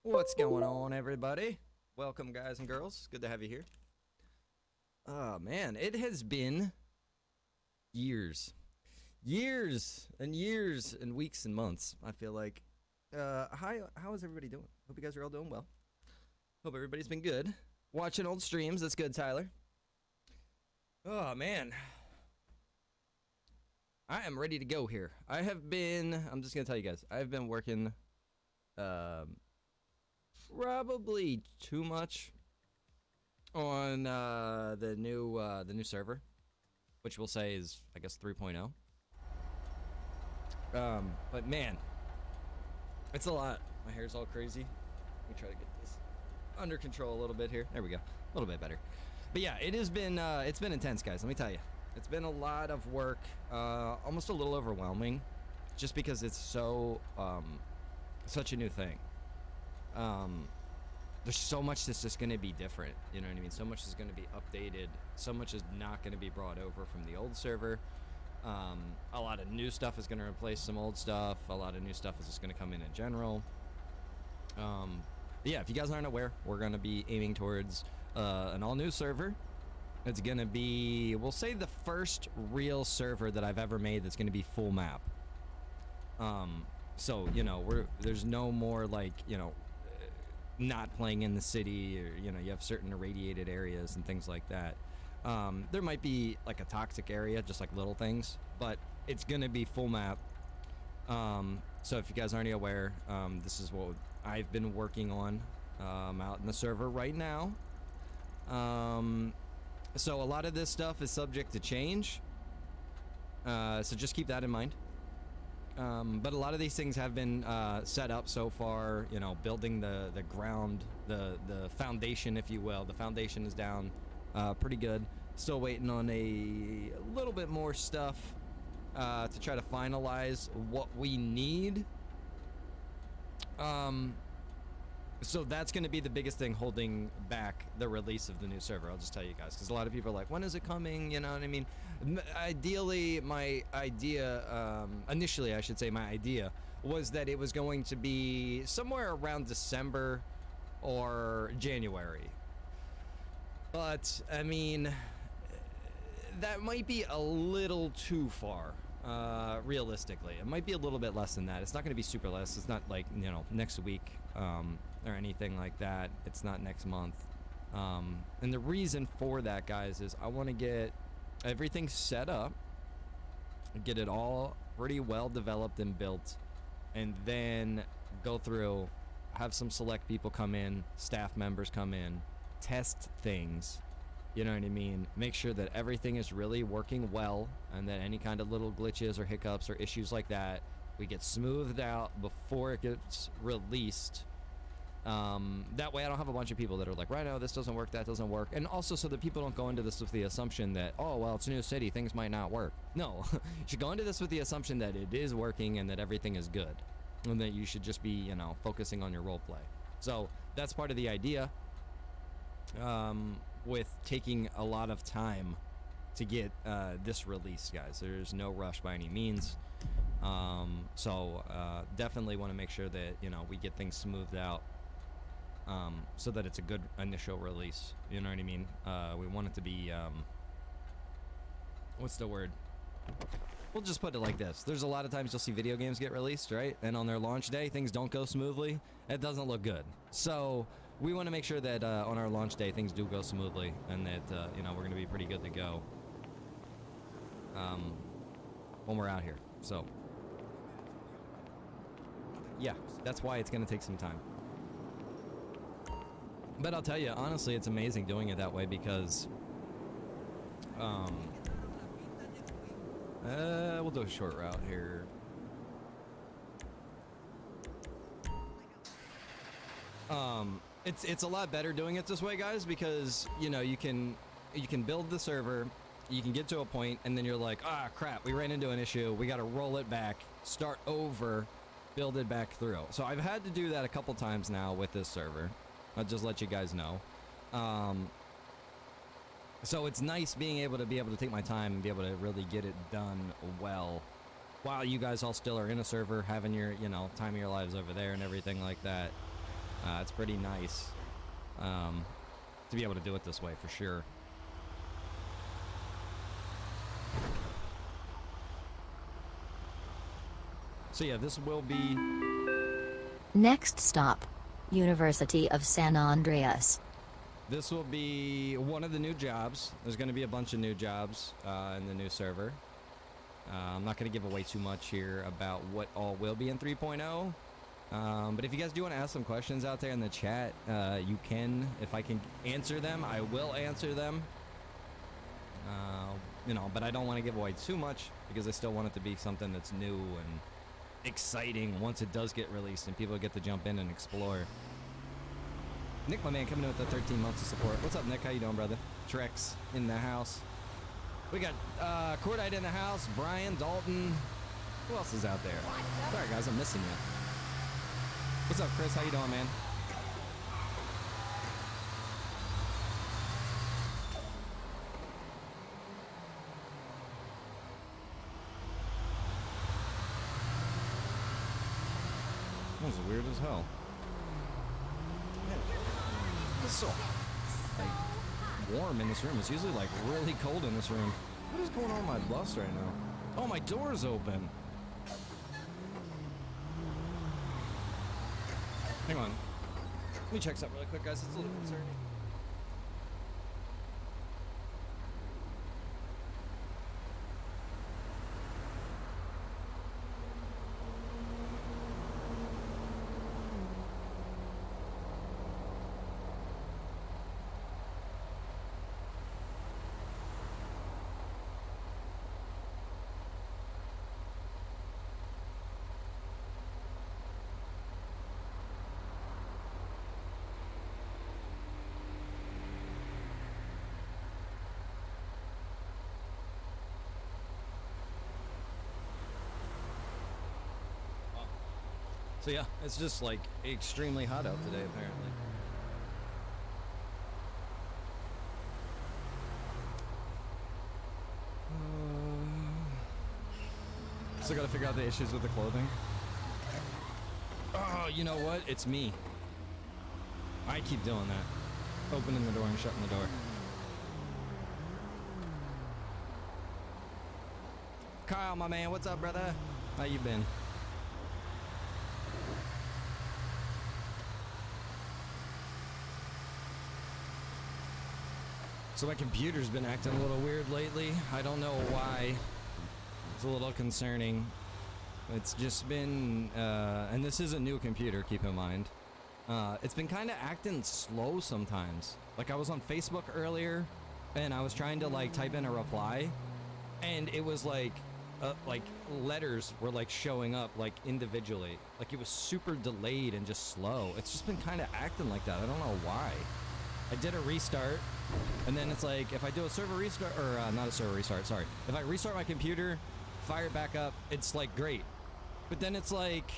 What's going on, everybody? Welcome, guys and girls. Good to have you here. Oh, man, it has been years. Years and years and weeks and months, I feel like. How is everybody doing? Hope you guys are all doing well. Hope everybody's been good. Watching old streams, that's good, Tyler. Oh, man. I am ready to go here. I'm just going to tell you guys, I've been working, probably too much on the new server, which we'll say is, I guess, 3.0. But man, it's a lot. My hair's all crazy. Let me try to get this under control a little bit here. There we go, a little bit better. But yeah, it's been intense, guys. Let me tell you, it's been a lot of work, almost a little overwhelming, just because it's such a new thing. There's so much that's just going to be different, you know what I mean? So much is going to be updated, so much is not going to be brought over from the old server. A lot of new stuff is going to replace some old stuff. A lot of new stuff is just going to come in general. Yeah, if you guys aren't aware, we're going to be aiming towards an all-new server. It's going to be, we'll say, the first real server that I've ever made that's going to be full map. So, you know, there's no more, like, you know, not playing in the city, or, you know, you have certain irradiated areas and things like that. There might be like a toxic area, just like little things, but it's gonna be full map. So if you guys aren't aware, this is what I've been working on out in the server right now. So a lot of this stuff is subject to change, so just keep that in mind. But a lot of these things have been set up so far, you know, building the ground, the foundation, if you will. The foundation is down pretty good. Still waiting on a little bit more stuff to try to finalize what we need. So that's going to be the biggest thing holding back the release of the new server. I'll just tell you guys, because a lot of people are like, when is it coming? You know what I mean? Ideally, my idea, initially I should say my idea, was that it was going to be somewhere around December or January. But, I mean, that might be a little too far, realistically. It might be a little bit less than that. It's not going to be super less. It's not like, you know, next week or anything like that. It's not next month. And the reason for that, guys, is I want to get everything set up, get it all pretty well developed and built, and then go through, have some select people come in, staff members come in, test things, you know what I mean, make sure that everything is really working well, and that any kind of little glitches or hiccups or issues like that, we get smoothed out before it gets released. That way I don't have a bunch of people that are like, right now this doesn't work, that doesn't work. And also so that people don't go into this with the assumption that, oh, well, it's a new city, things might not work. No, you should go into this with the assumption that it is working and that everything is good, and that you should just be, you know, focusing on your role play. So that's part of the idea, with taking a lot of time to get this released, guys. There's no rush by any means. So definitely want to make sure that, you know, we get things smoothed out, so that it's a good initial release, you know what I mean? We want it to be, what's the word? We'll just put it like this. There's a lot of times you'll see video games get released, right? And on their launch day, things don't go smoothly. It doesn't look good. So we want to make sure that on our launch day, things do go smoothly, and that, you know, we're going to be pretty good to go when we're out here. So yeah, that's why it's going to take some time. But I'll tell you, honestly, it's amazing doing it that way, because we'll do a short route here. It's a lot better doing it this way, guys, because, you know, you can build the server, you can get to a point, and then you're like, ah, crap, we ran into an issue, we got to roll it back, start over, build it back through. So I've had to do that a couple times now with this server. I'll just let you guys know. So it's nice being able to take my time and be able to really get it done well, while you guys all still are in a server, having your, you know, time of your lives over there and everything like that. It's pretty nice to be able to do it this way for sure. So yeah, this will be... Next stop, University of San Andreas. This will be one of the new jobs. There's going to be a bunch of new jobs in the new server. I'm not going to give away too much here about what all will be in 3.0. But if you guys do want to ask some questions out there in the chat, you can. If I can answer them, I will answer them. You know, but I don't want to give away too much because I still want it to be something that's new and exciting once it does get released and people get to jump in and explore. Nick, my man, coming in with the 13 months of support. What's up, Nick? How you doing, brother? Trex in the house. We got Cordite in the house, Brian, Dalton. Who else is out there? Sorry, guys, I'm missing you. What's up, Chris? How you doing, man? That was weird as hell. It's so like warm in this room. It's usually like really cold in this room. What is going on with my bus right now? Oh, my door's open. Hang on. Let me check something really quick, guys. It's a little concerning. So yeah, it's just like extremely hot out today apparently. Still gotta figure out the issues with the clothing. Oh, you know what? It's me. I keep doing that. Opening the door and shutting the door. Kyle, my man, what's up, brother? How you been? So my computer's been acting a little weird lately. I don't know why. It's a little concerning. It's just been, and this is a new computer, keep in mind. It's been kind of acting slow sometimes. Like I was on Facebook earlier, and I was trying to like type in a reply, and it was like letters were like showing up like individually. Like it was super delayed and just slow. It's just been kind of acting like that. I don't know why. I did a restart, and then it's like, if I do a server restart, or not a server restart, sorry. If I restart my computer, fire it back up, it's like great. But then it's like,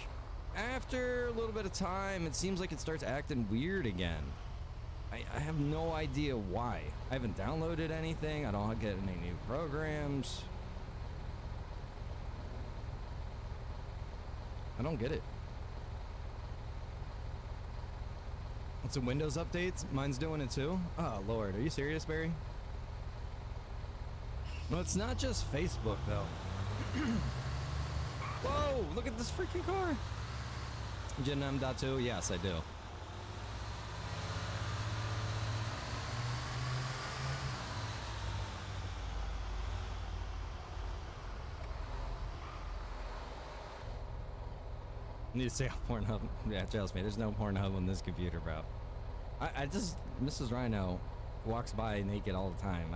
after a little bit of time, it seems like it starts acting weird again. I have no idea why. I haven't downloaded anything, I don't get any new programs. I don't get it. Some Windows updates? Mine's doing it too? Oh, Lord. Are you serious, Barry? No, it's not just Facebook, though. Whoa! Look at this freaking car! GenM.2? Yes, I do. I need to stay off Pornhub. Yeah, trust me, there's no Pornhub on this computer, bro. I just, Mrs. Rhino walks by naked all the time.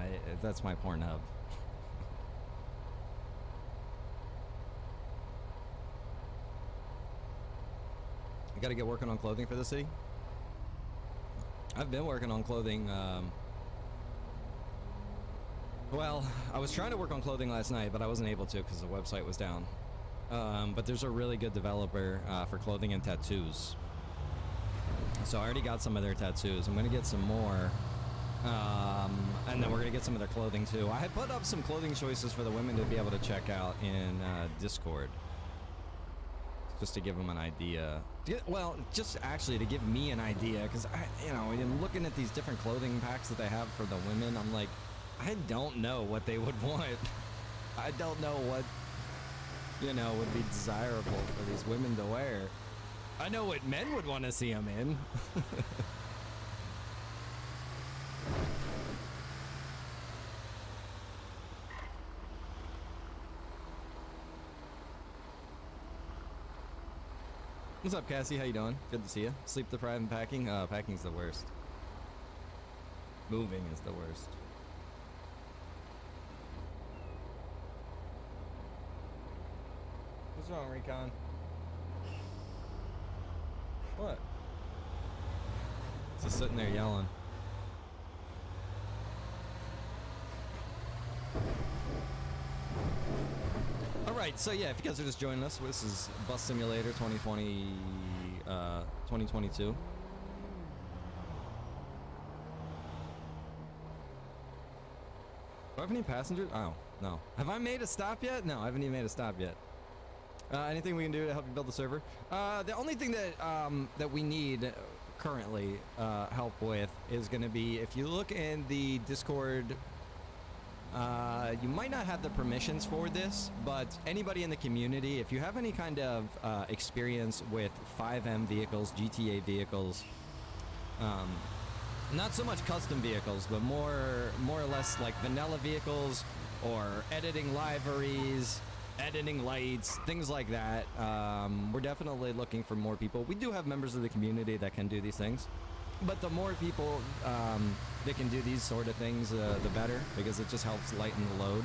That's my Pornhub. I gotta get working on clothing for the city. I've been working on clothing, well, I was trying to work on clothing last night, but I wasn't able to because the website was down. But there's a really good developer for clothing and tattoos. So I already got some of their tattoos. I'm gonna get some more. And then we're gonna get some of their clothing too. I had put up some clothing choices for the women to be able to check out in Discord. just to give them an idea. Well, just actually to give me an idea, because in looking at these different clothing packs that they have for the women, I'm like, I don't know what they would want. I don't know what would be desirable for these women to wear. I know what men would want to see them in. What's up, Cassie? How you doing? Good to see you. Sleep deprived and packing? Packing's the worst. Moving is the worst. What's wrong, Recon? What? Just sitting there yelling. Alright, so yeah, if you guys are just joining us, this is Bus Simulator 2022. Do I have any passengers? Oh, no. Have I made a stop yet? No, I haven't even made a stop yet. Anything we can do to help you build the server? The only thing that that we need currently help with is going to be, if you look in the Discord, you might not have the permissions for this, but anybody in the community, if you have any kind of experience with 5M vehicles, GTA vehicles, not so much custom vehicles, but more or less like vanilla vehicles or editing liveries, editing lights, things like that. We're definitely looking for more people. We do have members of the community that can do these things, but the more people that can do these sort of things, the better, because it just helps lighten the load.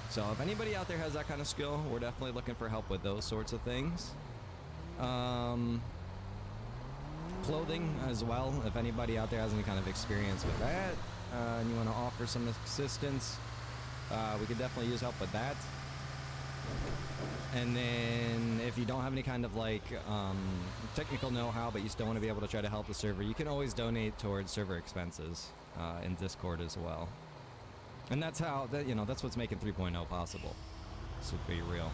So if anybody out there has that kind of skill, we're definitely looking for help with those sorts of things. Clothing as well, if anybody out there has any kind of experience with that, and you want to offer some assistance, we could definitely use help with that. And then if you don't have any kind of like technical know-how, but you still want to be able to try to help the server, you can always donate towards server expenses in Discord as well. And that's how that's what's making 3.0 possible. This would be real.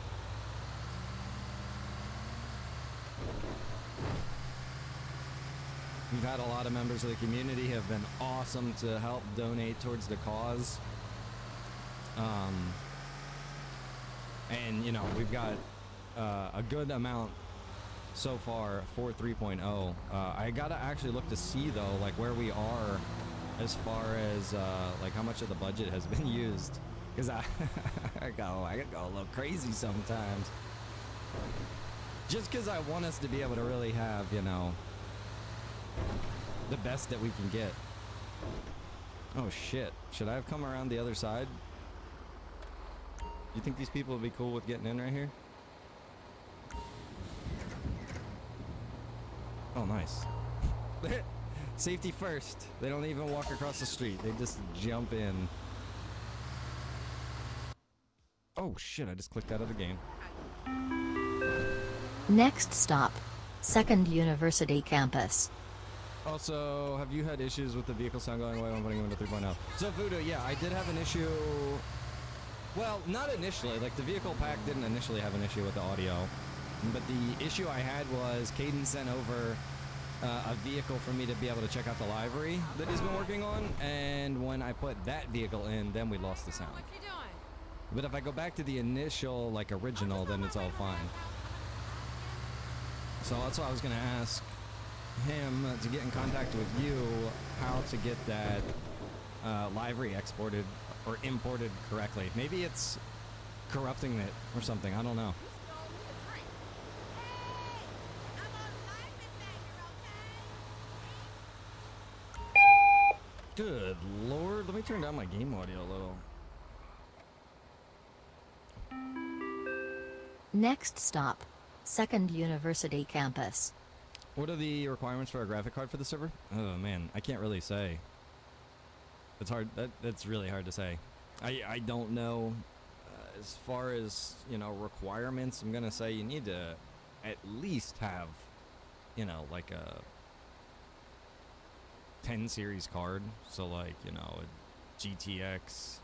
We've had a lot of members of the community have been awesome to help donate towards the cause. And we've got a good amount so far for 3.0. I gotta actually look to see though, like where we are as far as like how much of the budget has been used, because I go a little crazy sometimes. Just because I want us to be able to really have the best that we can get. Oh shit! Should I have come around the other side? You think these people would be cool with getting in right here? Oh, nice. Safety first. They don't even walk across the street. They just jump in. Oh shit, I just clicked out of the game. Next stop, Second University Campus. Also, have you had issues with the vehicle sound going away when putting them into 3.0? So Voodoo, yeah, I did have an issue. Well, not initially. Like, the vehicle pack didn't initially have an issue with the audio. But the issue I had was Caden sent over a vehicle for me to be able to check out the livery that he's been working on. And when I put that vehicle in, then we lost the sound. What you doing? But if I go back to the initial, like, original, then it's all fine. So that's why I was going to ask him to get in contact with you how to get that livery exported or imported correctly. Maybe it's corrupting it or something. I don't know. Good lord. Let me turn down my game audio a little. Next stop, Second University Campus. What are the requirements for a graphic card for the server? Oh man, I can't really say. It's hard. That's really hard to say. I don't know. As far as requirements, I'm gonna say you need to at least have like a 10 series card. So like a GTX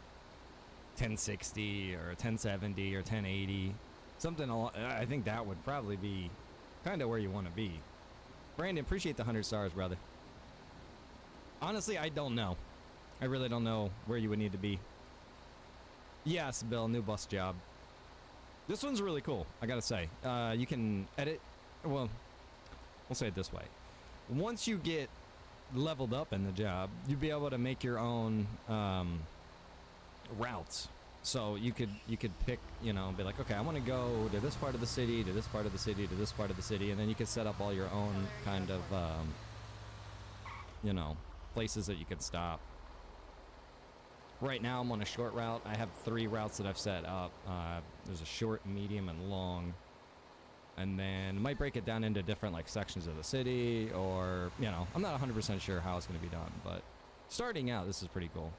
1060 or a 1070 or 1080. I think that would probably be kind of where you want to be. Brandon, appreciate the 100 stars, brother. Honestly, I don't know. I really don't know where you would need to be. Yes, Bill, new bus job. This one's really cool, I gotta say. You can edit, well, we'll say it this way. Once you get leveled up in the job, you'd be able to make your own routes. So you could pick, you know, be like, okay, I want to go to this part of the city, to this part of the city, to this part of the city, and then you could set up all your own kind of, you know, places that you could stop. Right now I'm on a short route. I have 3 routes that I've set up. There's a short, medium, and long. And then might break it down into different like sections of the city, or, you know, I'm not 100% sure how it's going to be done, but starting out, this is pretty cool.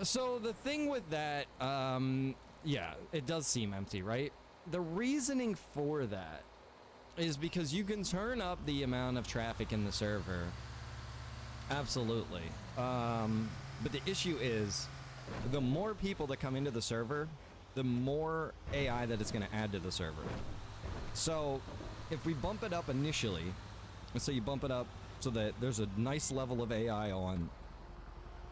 So the thing with that, yeah, it does seem empty, right? The reasoning for that is because you can turn up the amount of traffic in the server. Absolutely. But the issue is, the more people that come into the server, the more AI that it's going to add to the server. So if we bump it up initially, let's say you bump it up so that there's a nice level of AI on,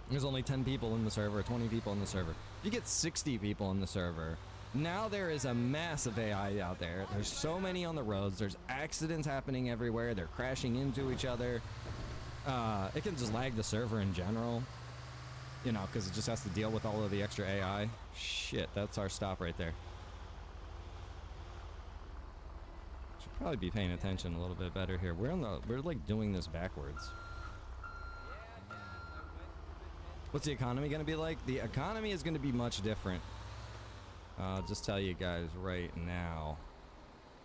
there's only 10 people in the server, 20 people in the server. If you get 60 people in the server, now there is a massive AI out there. There's so many on the roads. There's accidents happening everywhere. They're crashing into each other. It can just lag the server in general, you know, because it just has to deal with all of the extra AI. Shit, that's our stop right there. Should probably be paying attention a little bit better here. We're like doing this backwards. What's the economy going to be like? The economy is going to be much different. I'll just tell you guys right now.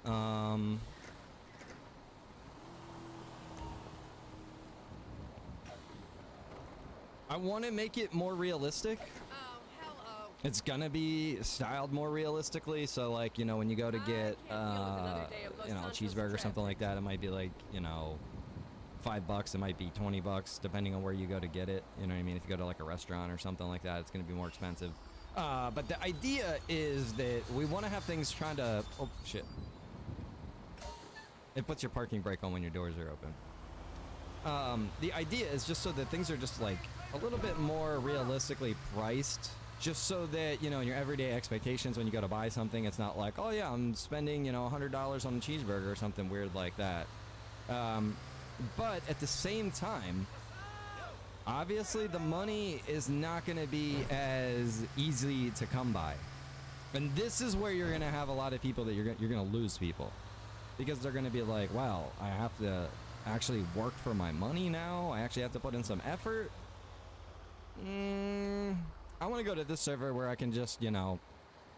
I want to make it more realistic. Oh, hello. It's gonna be styled more realistically, so like, you know, when you go to get you know, a cheeseburger or something like that, it might be like, you know, $5, it might be $20 depending on where you go to get it. You know what I mean? If you go to like a restaurant or something like that, it's gonna be more expensive. But the idea is that we want to have things trying to, oh shit, it puts your parking brake on when your doors are open. The idea is just so that things are just like a little bit more realistically priced, just so that, you know, your everyday expectations when you go to buy something, it's not like, oh yeah, I'm spending, you know, $100 on a cheeseburger or something weird like that. But at the same time, obviously the money is not going to be as easy to come by. And this is where you're going to have a lot of people that you're going to lose people, because they're going to be like, wow, I have to actually work for my money now. I actually have to put in some effort. I want to go to this server where I can just, you know,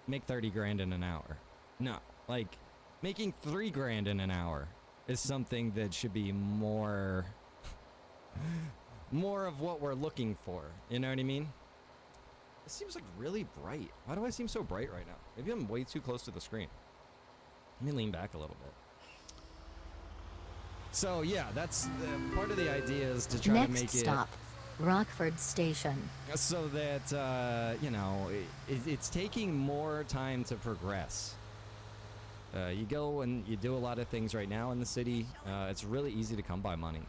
make 30 grand in an hour. No, like making 3 grand in an hour is something that should be more of what we're looking for. You know what I mean? It seems like really bright. Why do I seem so bright right now? Maybe I'm way too close to the screen. Let me lean back a little bit. So yeah, that's part of the idea is to try to make Next stop, Rockford Station. so that you know, it's taking more time to progress. You go and you do a lot of things right now in the city. It's really easy to come by money.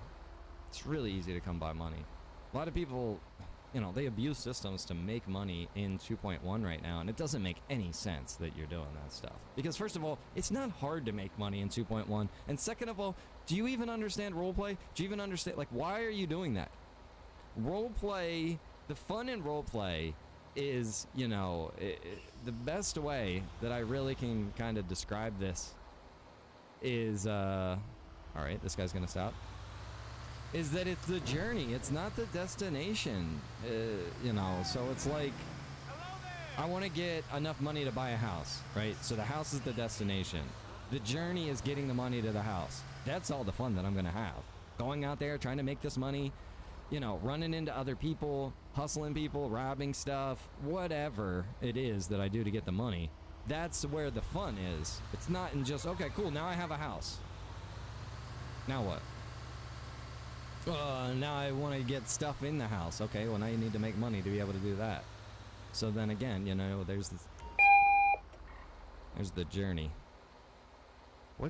It's really easy to come by money. A lot of people, you know, they abuse systems to make money in 2.1 right now, and it doesn't make any sense that you're doing that stuff. Because first of all, it's not hard to make money in 2.1, and second of all, do you even understand roleplay? Do you even understand, like, why are you doing that? Roleplay, the fun in roleplay is, you know, the best way that I really can kind of describe this is, all right, this guy's gonna stop. Is that it's the journey, it's not the destination, you know, so it's like, I want to get enough money to buy a house, right? So the house is the destination. The journey is getting the money to the house. That's all the fun that I'm going to have. Going out there, trying to make this money, you know, running into other people, hustling people, robbing stuff, whatever it is that I do to get the money. That's where the fun is. It's not in just, okay, cool, now I have a house. Now what? Now I want to get stuff in the house. Okay, well now you need to make money to be able to do that. So then again, you know, there's the journey. How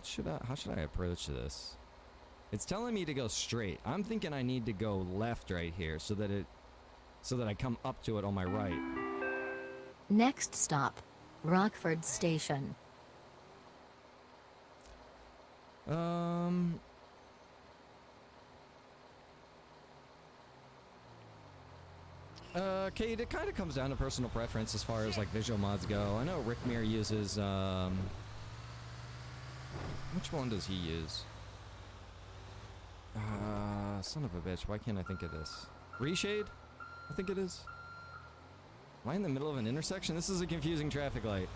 should I approach this? It's telling me to go straight. I'm thinking I need to go left right here so that I come up to it on my right. Next stop, Rockford Station. Kate, it kind of comes down to personal preference as far as like visual mods go. I know Rickmere uses, which one does he use? Son of a bitch, why can't I think of this? Reshade? I think it is. Am I in the middle of an intersection? This is a confusing traffic light.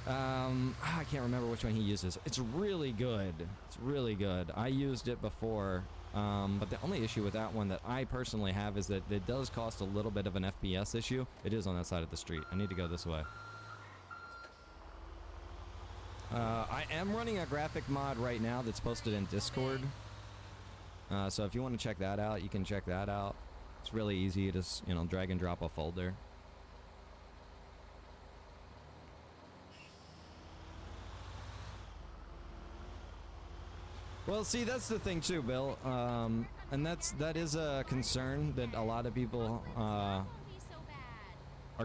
I can't remember which one he uses. It's really good. It's really good. I used it before. But the only issue with that one that I personally have is that it does cost a little bit of an FPS issue. It is on that side of the street. I need to go this way. I am running a graphic mod right now that's posted in Discord. So if you want to check that out, you can check that out. It's really easy. You just, you know, drag and drop a folder. Well, see, that's the thing too, Bill, and that is a concern that a lot of people are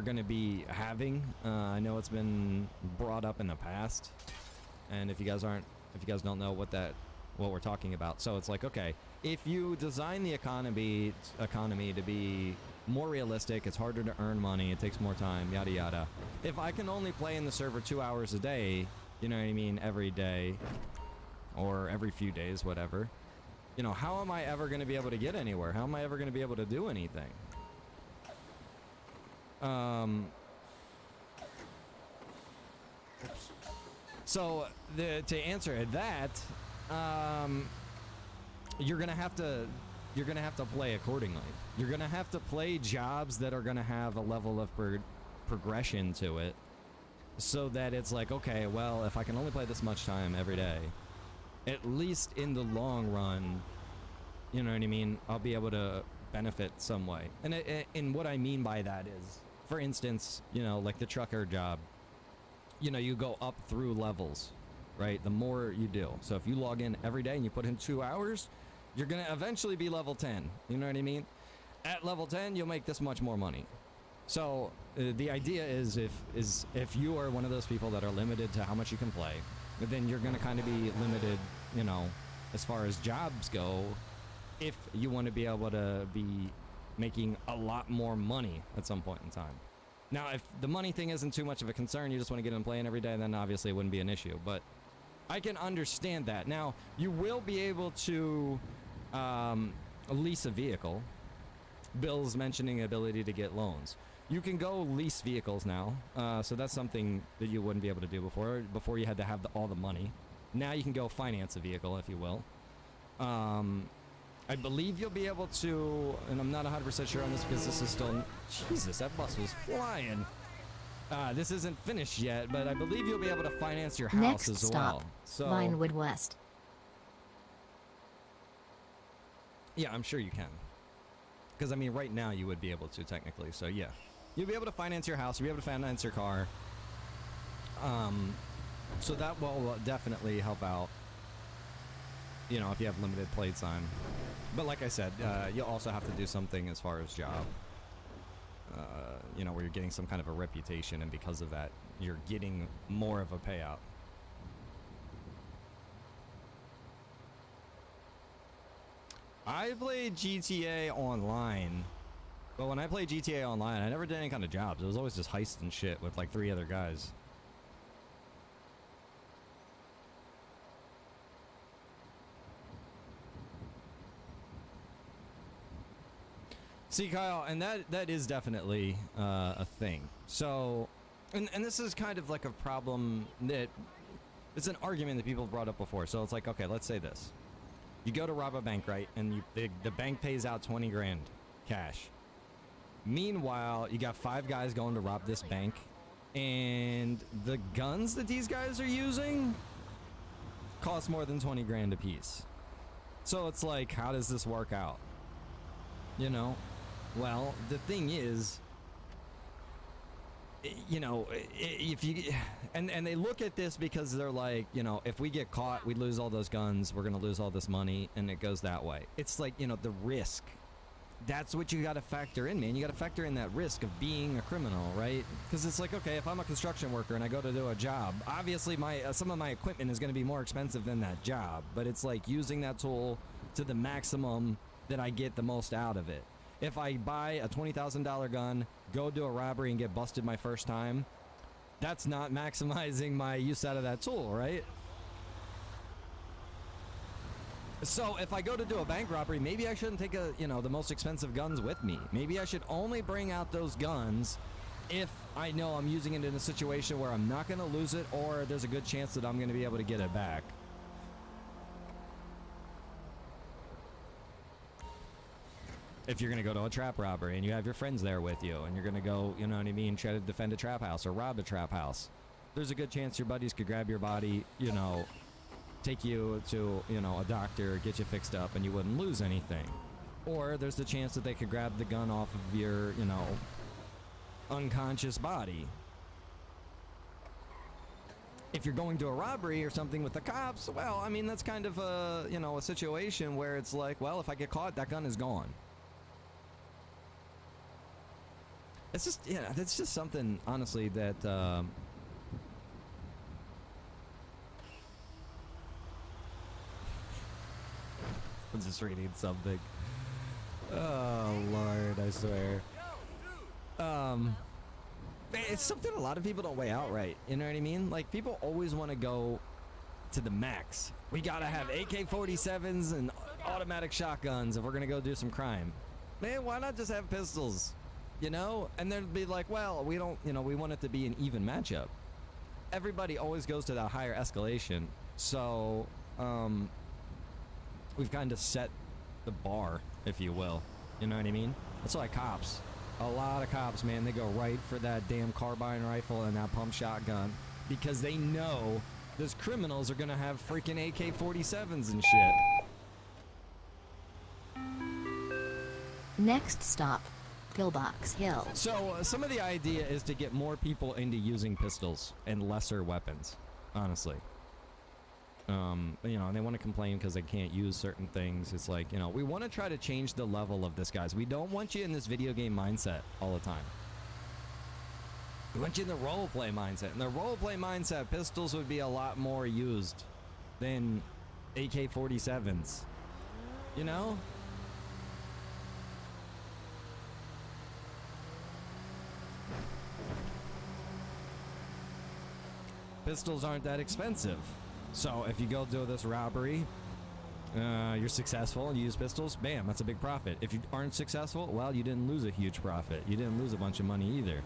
going to be having. I know it's been brought up in the past, and if you guys don't know what we're talking about, so it's like, okay, if you design the economy to be more realistic, it's harder to earn money, it takes more time, yada yada. If I can only play in the server 2 hours a day, you know what I mean, every day. Or every few days, whatever. You know, how am I ever going to be able to get anywhere? How am I ever going to be able to do anything? So, to answer that, you're going to have to play accordingly. You're going to have to play jobs that are going to have a level of progression to it. So that it's like, okay, well, if I can only play this much time every day, at least in the long run, you know what I mean, I'll be able to benefit some way. And what I mean by that is, for instance, you know, like the trucker job, you know, you go up through levels, right? The more you do. So if you log in every day and you put in 2 hours, you're going to eventually be level 10. You know what I mean? At level 10, you'll make this much more money. So the idea is if you are one of those people that are limited to how much you can play, then you're going to kind of be limited, you know, as far as jobs go, if you want to be able to be making a lot more money at some point in time. Now, if the money thing isn't too much of a concern, you just want to get in playing every day, then obviously it wouldn't be an issue. But I can understand that. Now, you will be able to lease a vehicle. Bill's mentioning ability to get loans. You can go lease vehicles now, so that's something that you wouldn't be able to do before. Before you had to have all the money. Now you can go finance a vehicle, if you will. I believe you'll be able to, and I'm not 100% sure on this because this is still... Jesus, that bus was flying. This isn't finished yet, but I believe you'll be able to finance your house Next as stop, well. So, Vinewood West. Yeah, I'm sure you can. Because, I mean, right now you would be able to, technically, so yeah. You'll be able to finance your house, you'll be able to finance your car. So that will definitely help out, you know, if you have limited play time. But like I said, you'll also have to do something as far as job. You know, where you're getting some kind of a reputation, and because of that, you're getting more of a payout. I played GTA Online, but when I played GTA Online, I never did any kind of jobs. It was always just heist and shit with like 3 other guys. See, Kyle, and that is definitely a thing. So, and this is kind of like a problem that it's an argument that people have brought up before. So it's like, okay, let's say this. You go to rob a bank, right? And the bank pays out 20 grand cash. Meanwhile, you got 5 guys going to rob this bank, and the guns that these guys are using cost more than 20 grand a piece. So it's like, how does this work out? You know? Well, the thing is, you know, if you and they look at this because they're like, you know, if we get caught, we lose all those guns, we're gonna lose all this money, and it goes that way. It's like, you know, the risk. That's what you got to factor in, man. You got to factor in that risk of being a criminal, right? Because it's like, okay, if I'm a construction worker and I go to do a job, obviously my some of my equipment is going to be more expensive than that job, but it's like using that tool to the maximum that I get the most out of it. If I buy a $20,000 gun, go do a robbery and get busted my first time, that's not maximizing my use out of that tool, right? So if I go to do a bank robbery, maybe I shouldn't take the most expensive guns with me. Maybe I should only bring out those guns if I know I'm using it in a situation where I'm not going to lose it, or there's a good chance that I'm going to be able to get it back. If you're going to go to a trap robbery and you have your friends there with you and you're going to go, you know what I mean, try to defend a trap house or rob a trap house, there's a good chance your buddies could grab your body, you know, take you to, you know, a doctor, get you fixed up, and you wouldn't lose anything. Or there's the chance that they could grab the gun off of your, you know, unconscious body. If you're going to a robbery or something with the cops, well, I mean, that's kind of a, you know, a situation where it's like, well, if I get caught, that gun is gone. It's just, yeah, that's just something, honestly, that, I'm just reading something. Oh, Lord, I swear. It's something a lot of people don't weigh out right. You know what I mean? Like, people always want to go to the max. We gotta have AK-47s and automatic shotguns if we're gonna go do some crime. Man, why not just have pistols? You know? And they'd be like, well, we don't, you know, we want it to be an even matchup. Everybody always goes to that higher escalation. So, we've kind of set the bar, if you will. You know what I mean? That's why cops, a lot of cops, man, they go right for that damn carbine rifle and that pump shotgun because they know those criminals are gonna have freaking AK-47s and shit. Next stop, Pillbox Hill. So some of the idea is to get more people into using pistols and lesser weapons, honestly. You know, and they want to complain because they can't use certain things. It's like, you know, we want to try to change the level of this, guys. We don't want you in this video game mindset all the time. We want you in the roleplay mindset. In the roleplay mindset, pistols would be a lot more used than AK-47s. You know? Pistols aren't that expensive. So if you go do this robbery, you're successful and you use pistols, bam, that's a big profit. If you aren't successful, well, you didn't lose a huge profit. You didn't lose a bunch of money either.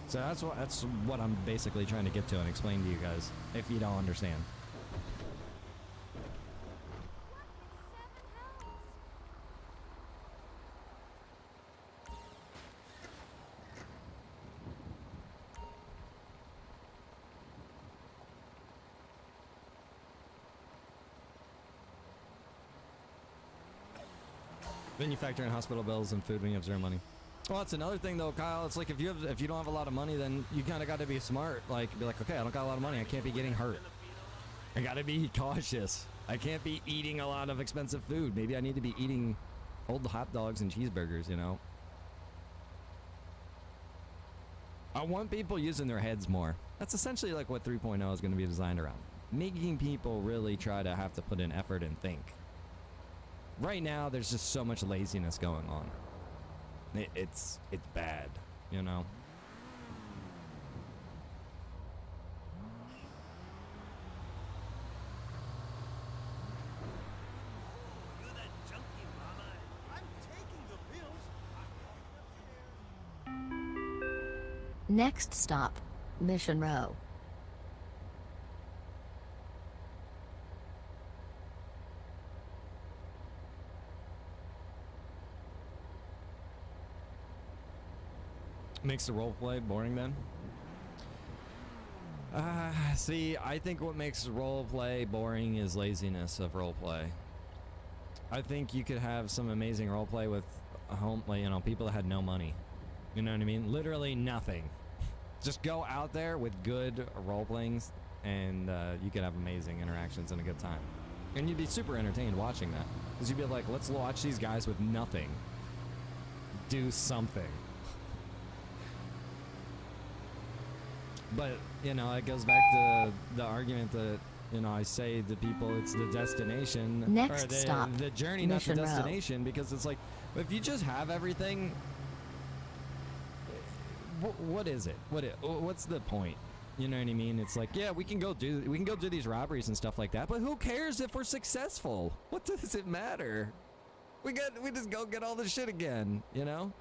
So that's what I'm basically trying to get to and explain to you guys, if you don't understand. Then you factor in hospital bills and food when you have zero money. Well, that's another thing though, Kyle. It's like if you don't have a lot of money, then you kind of got to be smart. Like, be like, okay, I don't got a lot of money. I can't be getting hurt. I got to be cautious. I can't be eating a lot of expensive food. Maybe I need to be eating old hot dogs and cheeseburgers, you know? I want people using their heads more. That's essentially like what 3.0 is going to be designed around. Making people really try to have to put in effort and think. Right now, there's just so much laziness going on. It's bad, you know? You're that junkie, mama. I'm taking the pills. Next stop, Mission Row. Makes the roleplay boring then? See, I think what makes roleplay boring is laziness of roleplay. I think you could have some amazing roleplay with a home, like, you know, people that had no money. You know what I mean? Literally nothing. Just go out there with good role playings, and you could have amazing interactions and a good time. And you'd be super entertained watching that, because you'd be like, let's watch these guys with nothing do something. But you know, it goes back to the argument that, you know, I say to people, it's the destination. Next or the, stop, the journey, Mission not Row. the destination. Because it's like, if you just have everything, what is it? What's the point? You know what I mean? It's like, yeah, we can go do these robberies and stuff like that, but who cares if we're successful? What does it matter? We just go get all the shit again, you know?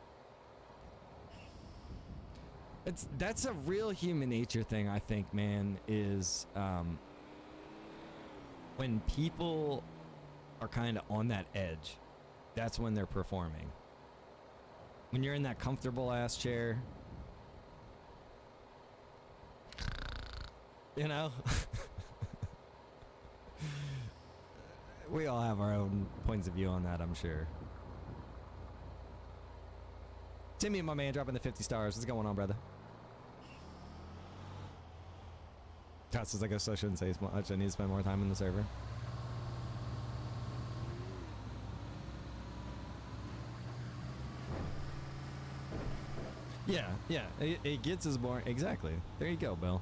That's a real human nature thing, I think, man, is when people are kind of on that edge, that's when they're performing. When you're in that comfortable ass chair, you know? We all have our own points of view on that, I'm sure. Timmy, my man, dropping the 50 stars. What's going on, brother? That's just, I guess I shouldn't say as much. I need to spend more time in the server. Yeah, it gets as boring. Exactly. There you go, Bill.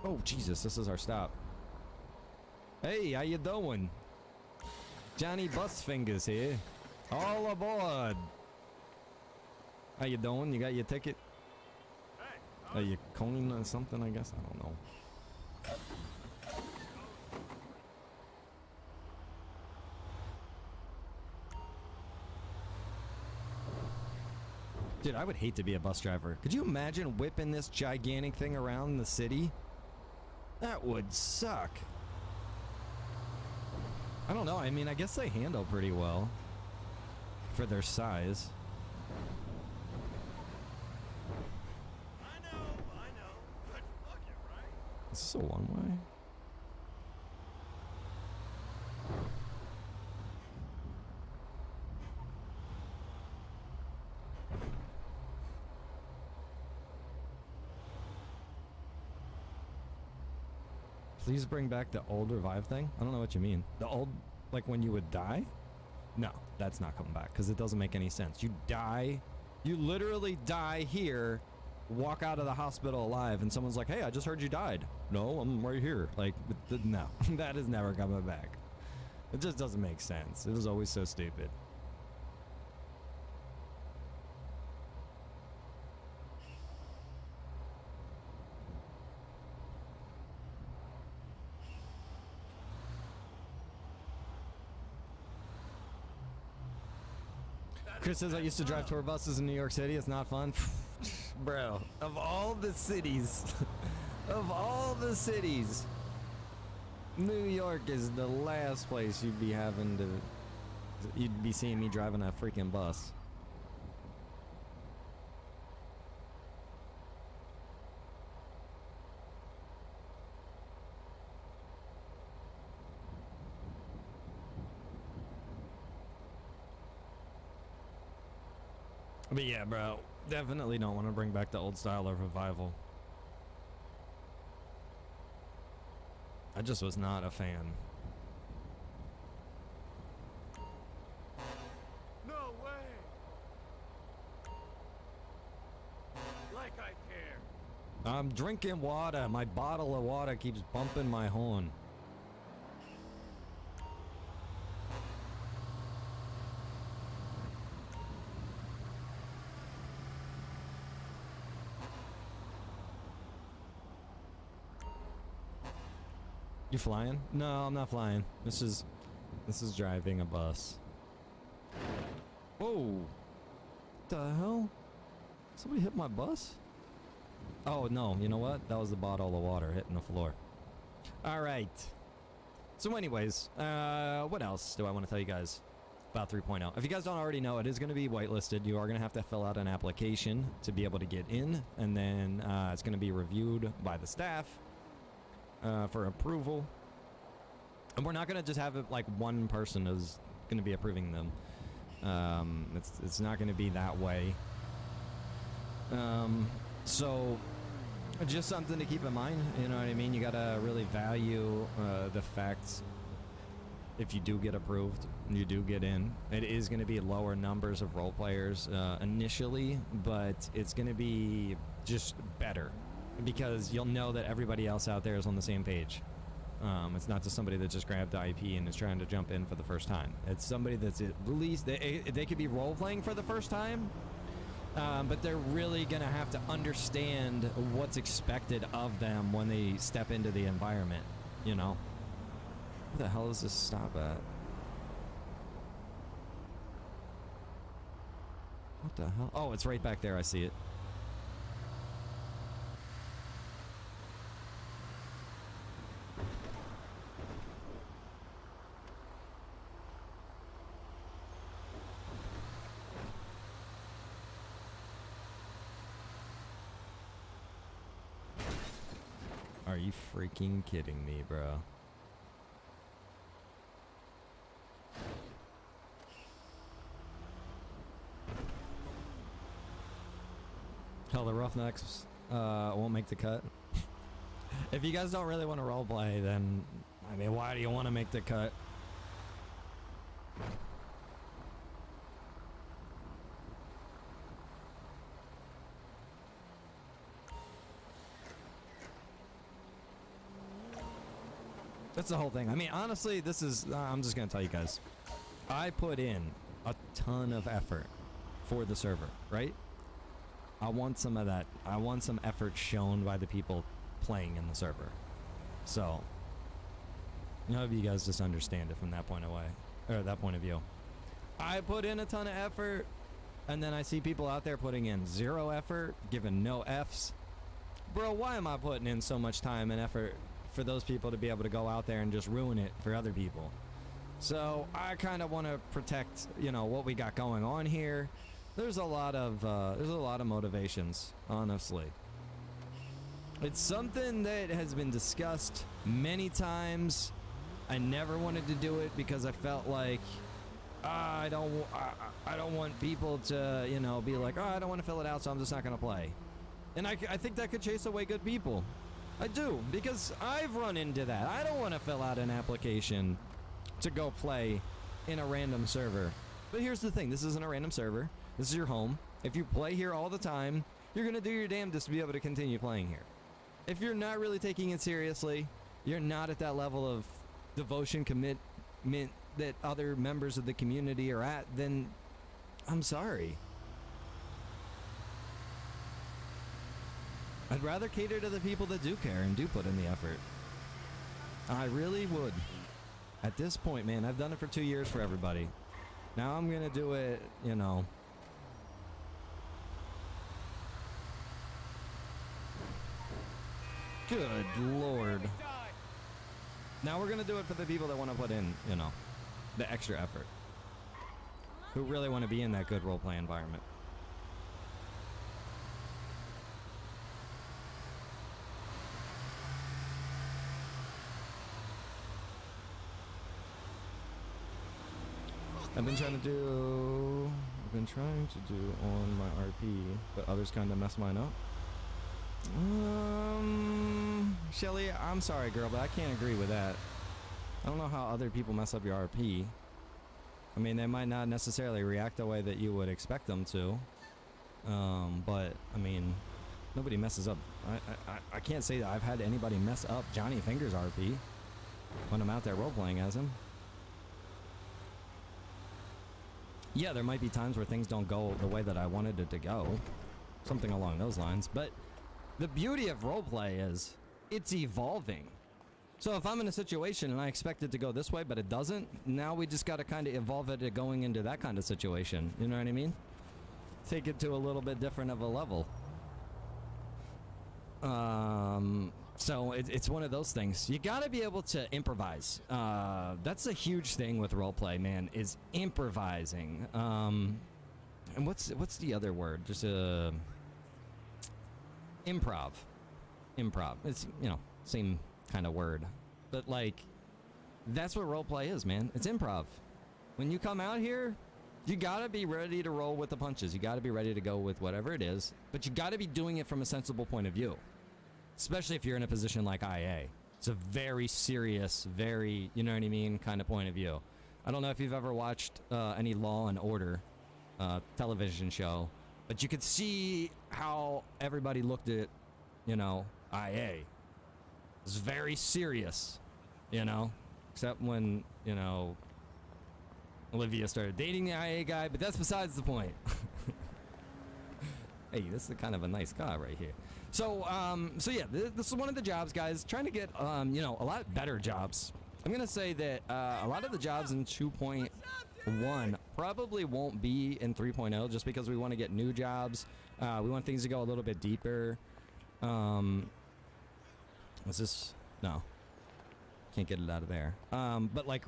Oh, Jesus, this is our stop. Hey, how you doing? Johnny Busfingers here. All aboard. How you doing? You got your ticket? Are you coning or something, I guess? I don't know. Dude, I would hate to be a bus driver. Could you imagine whipping this gigantic thing around the city? That would suck. I don't know. I mean, I guess they handle pretty well for their size. I know, but fuck it, right? Is this a one-way? Please bring back the old revive thing. I don't know what you mean. The old, like when you would die? No, that's not coming back because it doesn't make any sense. You die, you literally die here, walk out of the hospital alive, and someone's like, hey, I just heard you died. No, I'm right here. Like, no, that is never coming back. It just doesn't make sense. It was always so stupid. Chris says, I used to drive tour buses in New York City. It's not fun. Bro, of all the cities, New York is the last place you'd be seeing me driving a freaking bus. But yeah, bro, definitely don't want to bring back the old style of revival. I just was not a fan. No way! Like I care. I'm drinking water. My bottle of water keeps bumping my horn. You flying? No, I'm not flying. This is driving a bus. Whoa! What the hell? Somebody hit my bus? Oh no, you know what? That was the bottle of water hitting the floor. Alright. So anyways, what else do I want to tell you guys about 3.0? If you guys don't already know, it is going to be whitelisted. You are going to have to fill out an application to be able to get in, and then it's going to be reviewed by the staff for approval. And we're not gonna just have it like one person is gonna be approving them. It's not gonna be that way. So just something to keep in mind. You know what I mean? You gotta really value the fact if you do get approved, you do get in. It is gonna be lower numbers of role players initially, but it's gonna be just better because you'll know that everybody else out there is on the same page. It's not just somebody that just grabbed the IP and is trying to jump in for the first time. It's somebody that's at least, they could be role-playing for the first time, but they're really going to have to understand what's expected of them when they step into the environment, you know? Where the hell does this stop at? What the hell? Oh, it's right back there. I see it. Are you freaking kidding me, bro? Hell, the Roughnecks won't make the cut. If you guys don't really want to roleplay, then, I mean, why do you want to make the cut? That's the whole thing. I mean, honestly, this is, I'm just going to tell you guys. I put in a ton of effort for the server, right? I want some of that. I want some effort shown by the people playing in the server. So, I hope you guys just understand it from that point away, or that point of view. I put in a ton of effort, and then I see people out there putting in zero effort, giving no Fs. Bro, why am I putting in so much time and effort for those people to be able to go out there and just ruin it for other people? So I kind of want to protect, you know, what we got going on here. There's a lot of motivations, honestly. It's something that has been discussed many times. I never wanted to do it because I felt like I don't want people to, you know, be like, oh, I don't want to fill it out, so I'm just not going to play. And I think that could chase away good people. I do, because I've run into that. I don't want to fill out an application to go play in a random server. But here's the thing, this isn't a random server. This is your home. If you play here all the time, you're going to do your damnedest to be able to continue playing here. If you're not really taking it seriously, you're not at that level of devotion, commitment that other members of the community are at, then I'm sorry. I'd rather cater to the people that do care and do put in the effort. I really would. At this point, man, I've done it for 2 years for everybody. Now I'm gonna do it, you know. Good Lord. Now we're gonna do it for the people that want to put in, you know, the extra effort. Who really want to be in that good roleplay environment. I've been trying to do on my RP, but others kind of mess mine up. Shelly, I'm sorry, girl, but I can't agree with that. I don't know how other people mess up your RP. I mean, they might not necessarily react the way that you would expect them to. But I mean, nobody messes up. I can't say that I've had anybody mess up Johnny Fingers RP when I'm out there role playing as him. Yeah, there might be times where things don't go the way that I wanted it to go. Something along those lines. But the beauty of roleplay is it's evolving. So if I'm in a situation and I expect it to go this way, but it doesn't, now we just got to kind of evolve it to going into that kind of situation. You know what I mean? Take it to a little bit different of a level. So it's one of those things. You got to be able to improvise. That's a huge thing with roleplay, man, is improvising. And what's the other word? Just improv. It's, you know, same kind of word. But like, That's what role play is, man. It's improv. When you come out here, you gotta be ready to roll with the punches. You gotta be ready to go with whatever it is, but you gotta be doing it from a sensible point of view. Especially if you're in a position like IA. It's a very serious, very, you know what I mean, kind of point of view. I don't know if you've ever watched any Law and Order television show, but you could see how everybody looked at, you know, IA. It's very serious, you know, except when, you know, Olivia started dating the IA guy, but that's besides the point. Hey, this is kind of a nice guy right here. So, yeah, this is one of the jobs, guys. Trying to get, you know, a lot better jobs. I'm gonna say that a lot of the jobs in 2.1 probably won't be in 3.0, just because we want to get new jobs. We want things to go a little bit deeper. What's this? No. Can't get it out of there. But like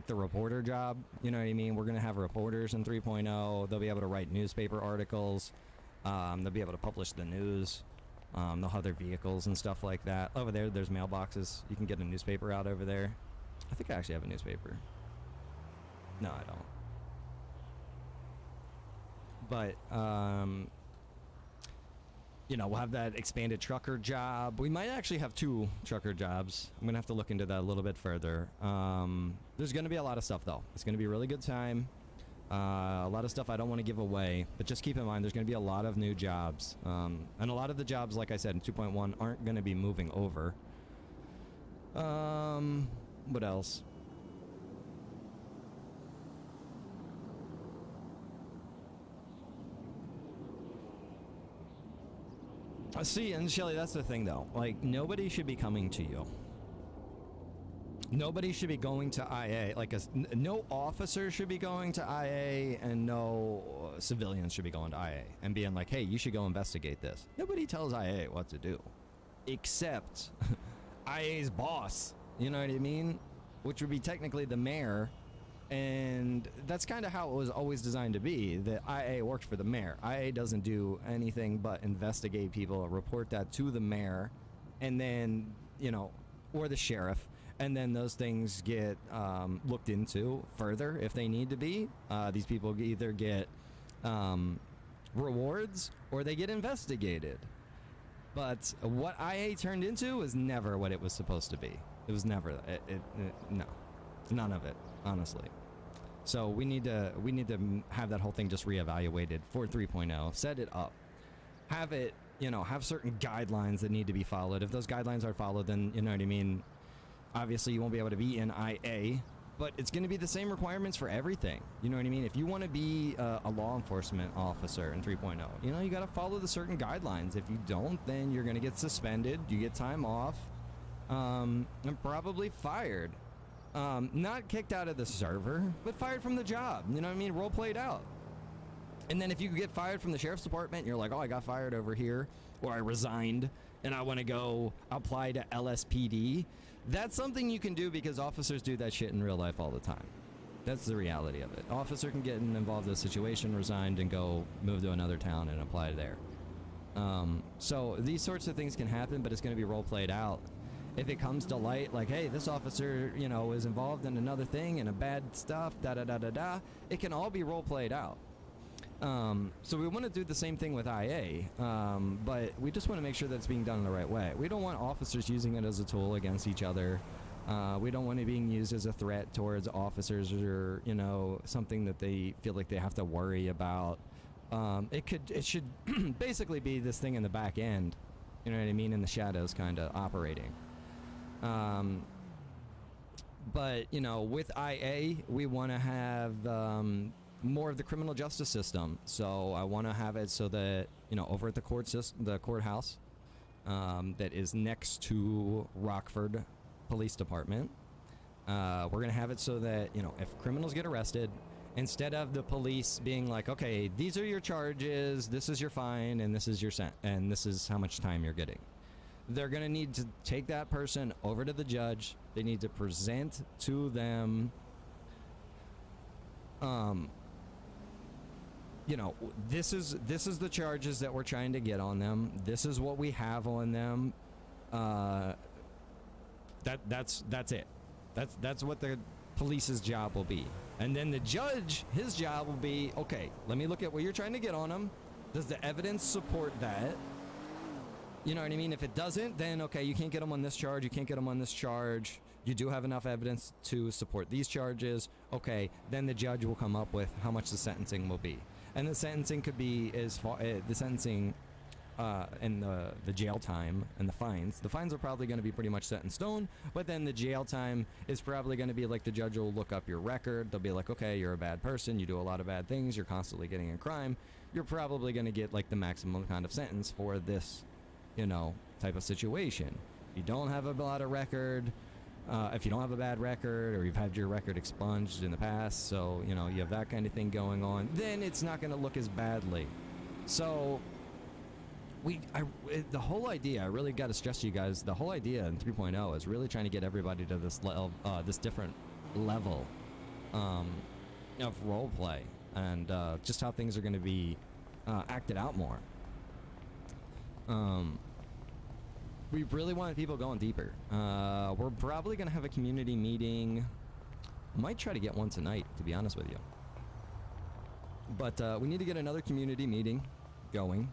the reporter job, you know what I mean? We're going to have reporters in 3.0. They'll be able to write newspaper articles. They'll be able to publish the news. They'll have their vehicles and stuff like that. Over there, there's mailboxes. You can get a newspaper out over there. I think I actually have a newspaper. No, I don't. But, you know, we'll have that expanded trucker job. We might actually have 2 trucker jobs. I'm going to have to look into that a little bit further. There's going to be a lot of stuff, though. It's going to be a really good time. A lot of stuff I don't want to give away. But just keep in mind, there's going to be a lot of new jobs. And a lot of the jobs, like I said, in 2.1 aren't going to be moving over. What else? See, and Shelly, that's the thing, though. Like, nobody should be coming to you. Nobody should be going to IA. Like, no officer should be going to IA, and no civilians should be going to IA and being like, hey, you should go investigate this. Nobody tells IA what to do. Except IA's boss. You know what I mean? Which would be technically the mayor. And that's kind of how it was always designed to be, that IA worked for the mayor. IA doesn't do anything but investigate people, report that to the mayor, and then, you know, or the sheriff, and then those things get looked into further if they need to be. These people either get rewards or they get investigated. But what IA turned into was never what it was supposed to be. It was never, no, none of it, honestly. So we need to have that whole thing just reevaluated for 3.0. Set it up. Have it, you know, have certain guidelines that need to be followed. If those guidelines are followed, then, you know what I mean, obviously you won't be able to be in IA, but it's going to be the same requirements for everything. You know what I mean? If you want to be a law enforcement officer in 3.0, you know, you got to follow the certain guidelines. If you don't, then you're going to get suspended, you get time off, and probably fired. Not kicked out of the server, but fired from the job. You know what I mean? Role played out. And then if you get fired from the sheriff's department, and you're like, oh, I got fired over here, or I resigned, and I want to go apply to LSPD, that's something you can do because officers do that shit in real life all the time. That's the reality of it. Officer can get involved in a situation, resigned, and go move to another town and apply there. So these sorts of things can happen, but it's going to be role played out. If it comes to light, like, hey, this officer, you know, is involved in another thing and a bad stuff, da-da-da-da-da, it can all be role played out. So we want to do the same thing with IA, but we just want to make sure that it's being done in the right way. We don't want officers using it as a tool against each other. We don't want it being used as a threat towards officers or, you know, something that they feel like they have to worry about. It should basically be this thing in the back end, you know what I mean, in the shadows kind of operating. But, you know, with IA, we want to have more of the criminal justice system. So I want to have it so that, you know, over at the courthouse that is next to Rockford Police Department, we're going to have it so that, you know, if criminals get arrested, instead of the police being like, okay, these are your charges, this is your fine, and this is your and this is how much time you're getting. They're going to need to take that person over to the judge. They need to present to them, you know, this is the charges that we're trying to get on them. This is what we have on them. That's it. That's what the police's job will be. And then the judge, his job will be, okay, let me look at what you're trying to get on him. Does the evidence support that? You know what I mean? If it doesn't, then okay, you can't get him on this charge. You can't get him on this charge. You do have enough evidence to support these charges. Okay, then the judge will come up with how much the sentencing will be. And the sentencing could be as far the sentencing and the jail time and the fines. The fines are probably going to be pretty much set in stone, but then the jail time is probably going to be like the judge will look up your record. They'll be like, okay, you're a bad person. You do a lot of bad things. You're constantly getting in crime. You're probably going to get like the maximum kind of sentence for this, you know, type of situation. If you don't have a lot of record, if you don't have a bad record or you've had your record expunged in the past, so, you know, you have that kind of thing going on, then it's not going to look as badly. So the whole idea, I really got to stress to you guys, the whole idea in 3.0 is really trying to get everybody to this level, this different level of role play and just how things are going to be acted out more. We really wanted people going deeper. We're probably going to have a community meeting. Might try to get one tonight, to be honest with you. But we need to get another community meeting going.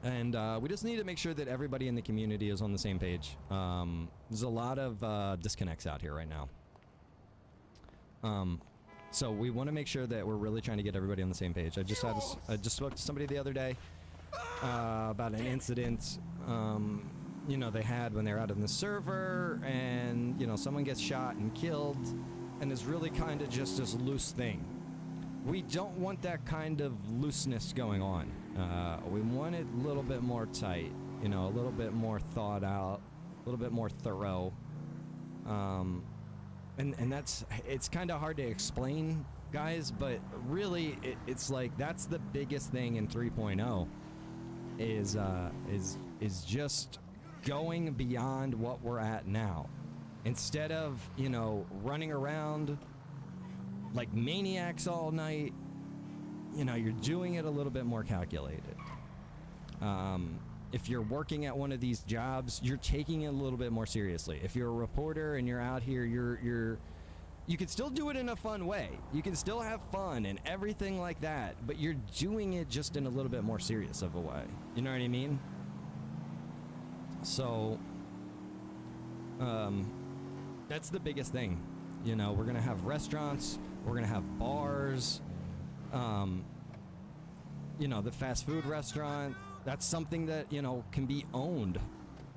And we just need to make sure that everybody in the community is on the same page. There's a lot of disconnects out here right now. So we want to make sure that we're really trying to get everybody on the same page. I just spoke to somebody the other day about an incident you know, they had when they're out on the server, and you know, someone gets shot and killed, and it's really kind of just this loose thing. We don't want that kind of looseness going on. We want it a little bit more tight, you know, a little bit more thought out, a little bit more thorough. And that's, it's kind of hard to explain, guys, but really it's like that's the biggest thing in 3.0 is just going beyond what we're at now. Instead of, you know, running around like maniacs all night, you know, you're doing it a little bit more calculated. If you're working at one of these jobs, you're taking it a little bit more seriously. If you're a reporter and you're out here, you can still do it in a fun way. You can still have fun and everything like that, but you're doing it just in a little bit more serious of a way. You know what I mean? So, that's the biggest thing. You know, we're gonna have restaurants, we're gonna have bars, you know, the fast food restaurant, that's something that, you know, can be owned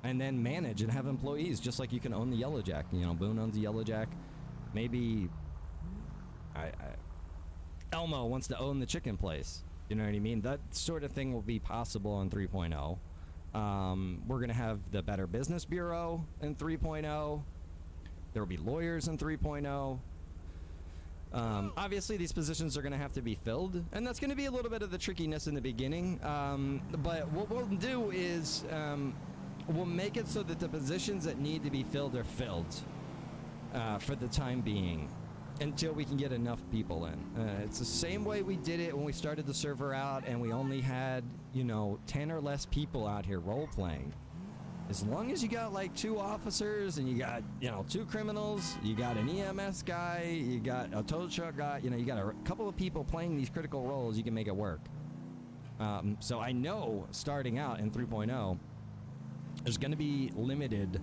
and then manage and have employees, just like you can own the Yellow Jack. You know, Boone owns the Yellow Jack. Maybe Elmo wants to own the chicken place. You know what I mean? That sort of thing will be possible in 3.0. We're going to have the Better Business Bureau in 3.0. There will be lawyers in 3.0. Obviously, these positions are going to have to be filled, and that's going to be a little bit of the trickiness in the beginning. But what we'll do is we'll make it so that the positions that need to be filled are filled for the time being until we can get enough people in. It's the same way we did it when we started the server out and we only had, you know, 10 or less people out here role-playing. As long as you got like 2 officers and you got, you know, 2 criminals, you got an EMS guy, you got a tow truck guy, you know, you got a couple of people playing these critical roles, you can make it work. So I know starting out in 3.0, there's going to be limited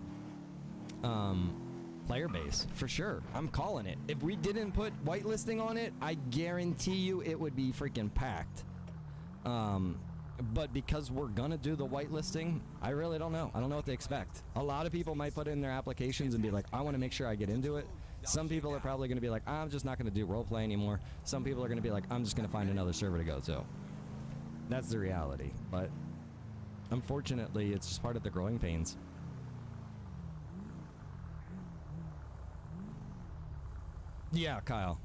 player base for sure. I'm calling it. If we didn't put whitelisting on it, I guarantee you it would be freaking packed. But because we're gonna do the whitelisting, I really don't know. I don't know what to expect. A lot of people might put it in their applications and be like, I want to make sure I get into it. Some people are probably going to be like, I'm just not going to do roleplay anymore. Some people are going to be like, I'm just going to find another server to go to. That's the reality. But unfortunately, it's just part of the growing pains. Yeah, Kyle.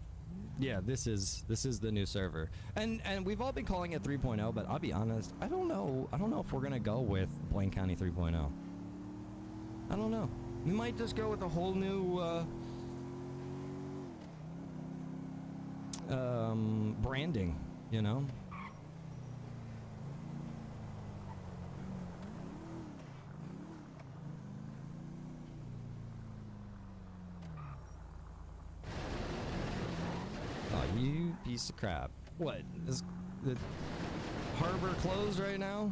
Yeah, this is the new server. And we've all been calling it 3.0, but I'll be honest, I don't know if we're going to go with Blaine County 3.0. I don't know. We might just go with a whole new branding, you know? piece of crap. What? Is the harbor closed right now?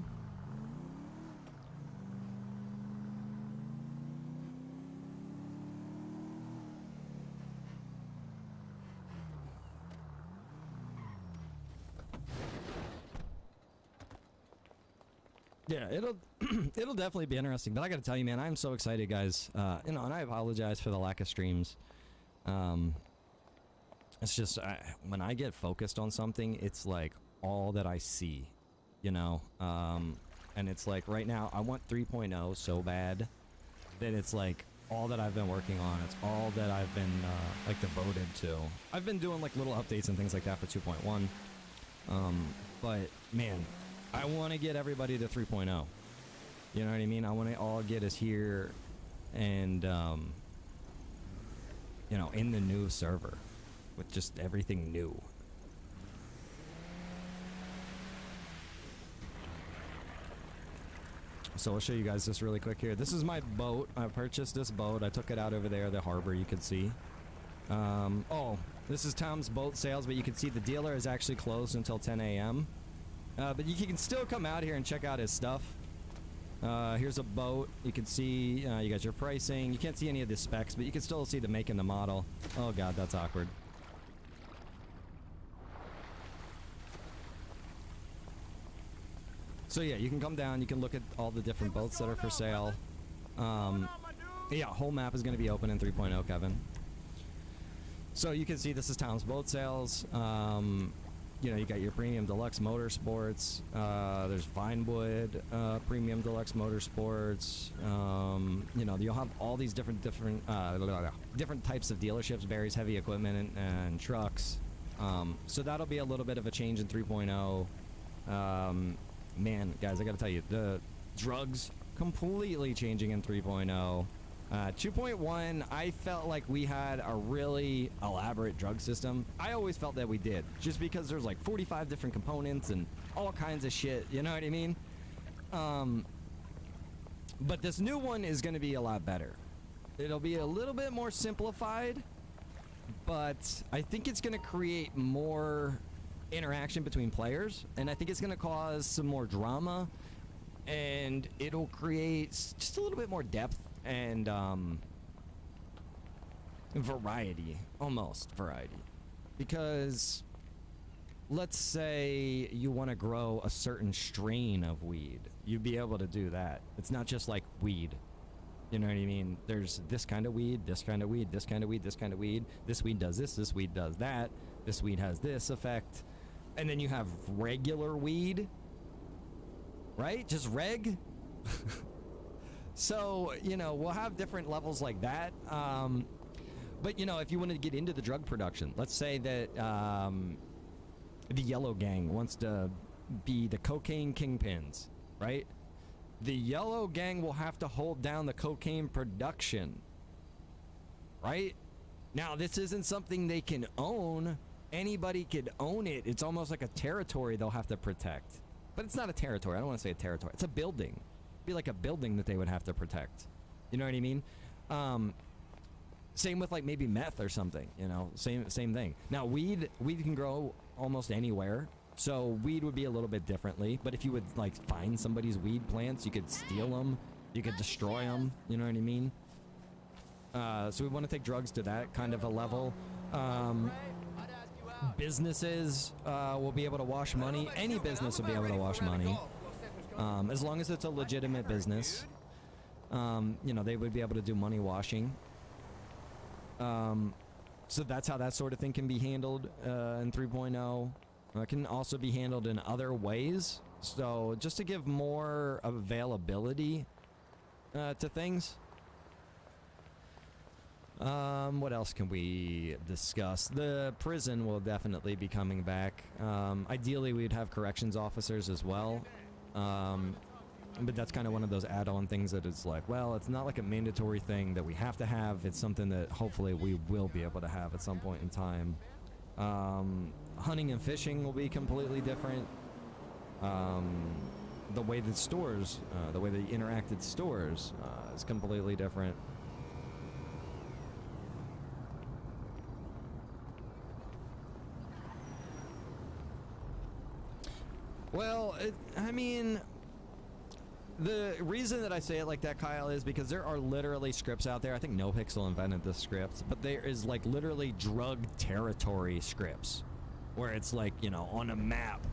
Yeah, it'll it'll definitely be interesting. But I got to tell you, man, I'm so excited, guys. You know, and I apologize for the lack of streams. It's just when I get focused on something, it's like all that I see, you know. And it's like right now, I want 3.0 so bad that it's like all that I've been working on. It's all that I've been like devoted to. I've been doing like little updates and things like that for 2.1. But man, I want to get everybody to 3.0. You know what I mean? I want to all get us here and, you know, in the new server with just everything new. So I'll show you guys this really quick here. This is my boat. I purchased this boat. I took it out over there, the harbor, you could see. Oh, this is Tom's boat sales, but you can see the dealer is actually closed until 10 a.m. But you can still come out here and check out his stuff. Here's a boat. You can see, you got your pricing. You can't see any of the specs, but you can still see the make and the model. Oh god, that's awkward. So yeah, you can come down, you can look at all the different boats that are for sale. Yeah, whole map is going to be open in 3.0, Kevin. So you can see this is Tom's boat sales. You know, you got your premium deluxe motorsports. There's Vinewood premium deluxe motorsports. You know, you'll have all these different types of dealerships, Barry's heavy equipment and trucks. So that'll be a little bit of a change in 3.0. Man, guys, I gotta tell you, the drugs completely changing in 3.0. 2.1, I felt like we had a really elaborate drug system. I always felt that we did, just because there's like 45 different components and all kinds of shit, you know what I mean? But this new one is going to be a lot better. It'll be a little bit more simplified, but I think it's going to create more interaction between players, and I think it's going to cause some more drama, and it'll create just a little bit more depth and variety, almost variety. Because let's say you want to grow a certain strain of weed, you'd be able to do that. It's not just like weed, you know what I mean? There's this kind of weed, this kind of weed, this kind of weed, this kind of weed. This weed does this weed does that, this weed has this effect. And then you have regular weed, right? Just reg. So, you know, we'll have different levels like that. But, you know, if you want to get into the drug production, let's say that the Yellow Gang wants to be the cocaine kingpins, right? The Yellow Gang will have to hold down the cocaine production, right? Now, this isn't something they can own. Anybody could own it. It's almost like a territory they'll have to protect. But it's not a territory. I don't want to say a territory. It's a building. It'd be like a building that they would have to protect. You know what I mean? Same with like maybe meth or something, you know, same thing. Now weed can grow almost anywhere. So weed would be a little bit differently, but if you would like find somebody's weed plants, you could steal them, you could destroy them, you know what I mean? So we want to take drugs to that kind of a level. Businesses will be able to wash money. Any business will be able to wash money, as long as it's a legitimate business. You know, they would be able to do money washing. So that's how that sort of thing can be handled in 3.0. It can also be handled in other ways. So just to give more availability to things. What else can we discuss? The prison will definitely be coming back. Ideally, we'd have corrections officers as well. But that's kind of one of those add-on things that it's like, well, it's not like a mandatory thing that we have to have. It's something that hopefully we will be able to have at some point in time. Hunting and fishing will be completely different. The way that stores, the way they interact at stores is completely different. Well, I mean, the reason that I say it like that, Kyle, is because there are literally scripts out there. I think NoPixel invented the scripts, but there is like literally drug territory scripts where it's like, you know, on a map,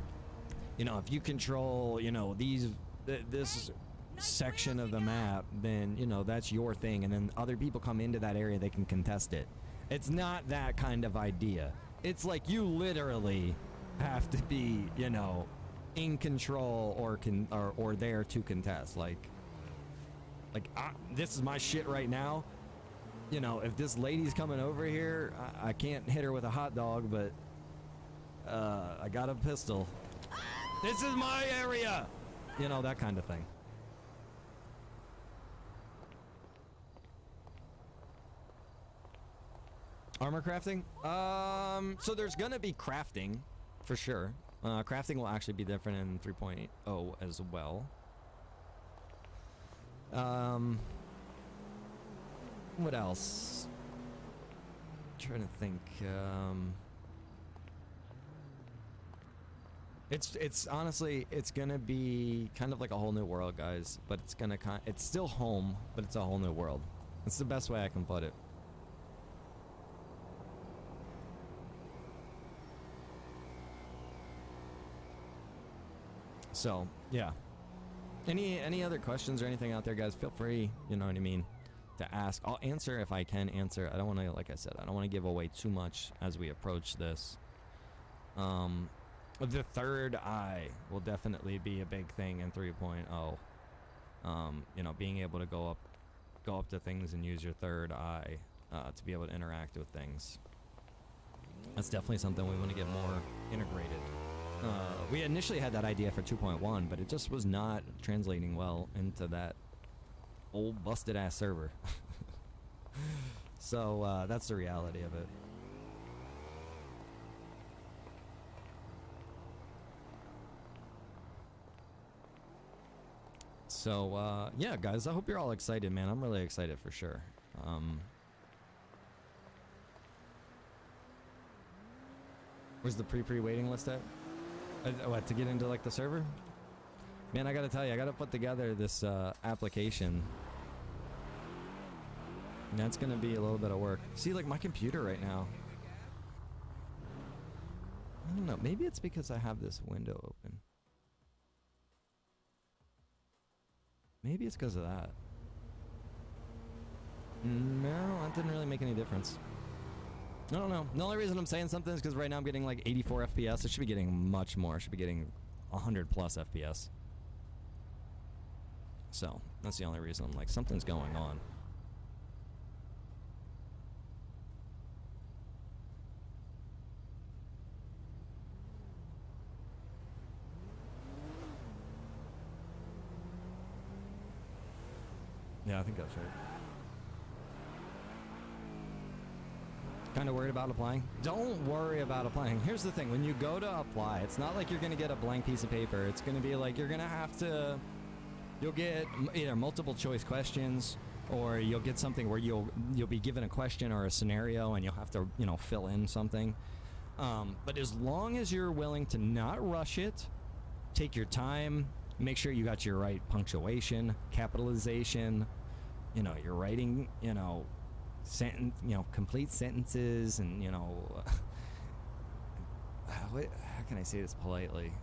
you know, if you control, you know, this section of the map, then, you know, that's your thing. And then other people come into that area, they can contest it. It's not that kind of idea. It's like you literally have to be, you know, in control or there to contest. Like this is my shit right now. You know, if this lady's coming over here, I can't hit her with a hot dog, but I got a pistol. This is my area. You know, that kind of thing. Armor crafting? So there's gonna be crafting for sure. Crafting will actually be different in 3.0 as well. What else? I'm trying to think. It's honestly, it's gonna be kind of like a whole new world, guys. But it's still home, but it's a whole new world. It's the best way I can put it. So, yeah. Any other questions or anything out there, guys? Feel free, you know what I mean, to ask. I'll answer if I can answer. I don't want to, like I said, I don't want to give away too much as we approach this. The third eye will definitely be a big thing in 3.0. You know, being able to go up to things and use your third eye to be able to interact with things. That's definitely something we want to get more integrated. We initially had that idea for 2.1, but it just was not translating well into that old busted ass server. So that's the reality of it. So yeah, guys, I hope you're all excited, man. I'm really excited for sure. Where's the pre-waiting list at? What, to get into like the server? Man, I gotta tell you, I gotta put together this application. That's gonna be a little bit of work. See, like my computer right now. I don't know, maybe it's because I have this window open. Maybe it's because of that. No, that didn't really make any difference. I don't know. The only reason I'm saying something is because right now I'm getting like 84 FPS. I should be getting much more. I should be getting 100 plus FPS. So that's the only reason I'm like, something's going on. Yeah, I think that's right. Kind of worried about applying? Don't worry about applying. Here's the thing. When you go to apply, it's not like you're going to get a blank piece of paper. It's going to be like you're going to have to... You'll get either multiple choice questions, or you'll get something where you'll be given a question or a scenario and you'll have to, you know, fill in something. But as long as you're willing to not rush it, take your time, make sure you got your right punctuation, capitalization, you know, you're writing, you know, complete sentences, and, you know, how can I say this politely?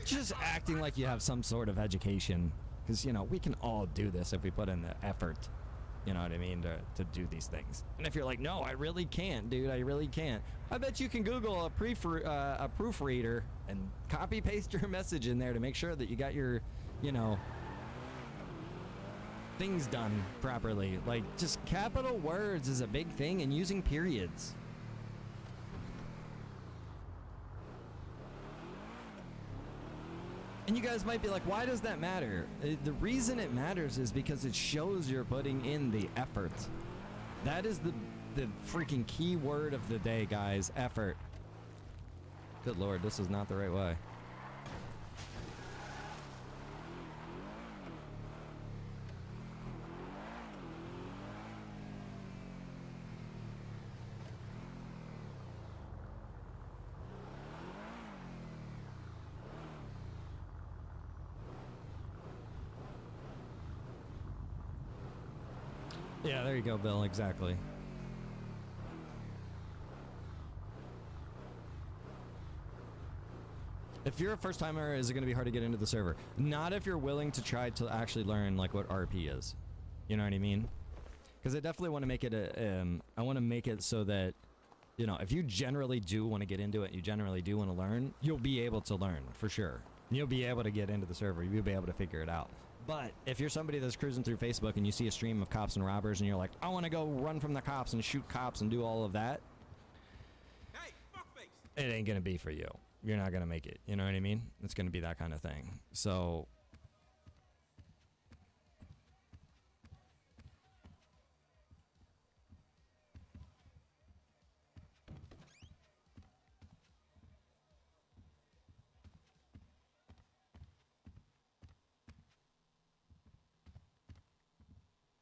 Just acting like you have some sort of education, because, you know, we can all do this if we put in the effort, you know what I mean, to do these things. And if you're like, no, I really can't, dude, I really can't, I bet you can Google a proofreader and copy paste your message in there to make sure that you got your, you know, things done properly. Like, just capital words is a big thing, and using periods. And you guys might be like, why does that matter? The reason it matters is because it shows you're putting in the effort. That is the freaking key word of the day, guys. Effort. Good lord, this is not the right way. Yeah, there you go, Bill. Exactly. If you're a first timer, is it going to be hard to get into the server? Not if you're willing to try to actually learn like what RP is. You know what I mean? Because I definitely want to make it a. I want to make it so that, you know, if you generally do want to get into it, you generally do want to learn, you'll be able to learn for sure. You'll be able to get into the server. You'll be able to figure it out. But if you're somebody that's cruising through Facebook and you see a stream of cops and robbers and you're like, I want to go run from the cops and shoot cops and do all of that, Hey, fuckface! it ain't gonna be for you. You're not gonna make it. You know what I mean? It's gonna be that kind of thing. So.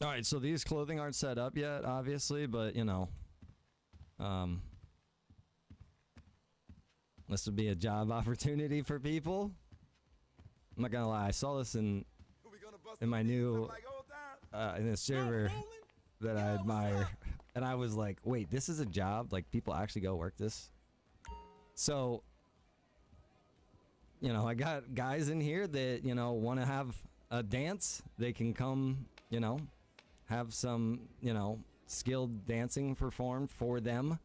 All right, so these clothing aren't set up yet, obviously, but you know, this would be a job opportunity for people. I'm not gonna lie, I saw this in my new in a server that I admire, and I was like, wait, this is a job? Like people actually go work this? So, you know, I got guys in here that, you know, want to have a dance. They can come, you know, have some, you know, skilled dancing performed for them.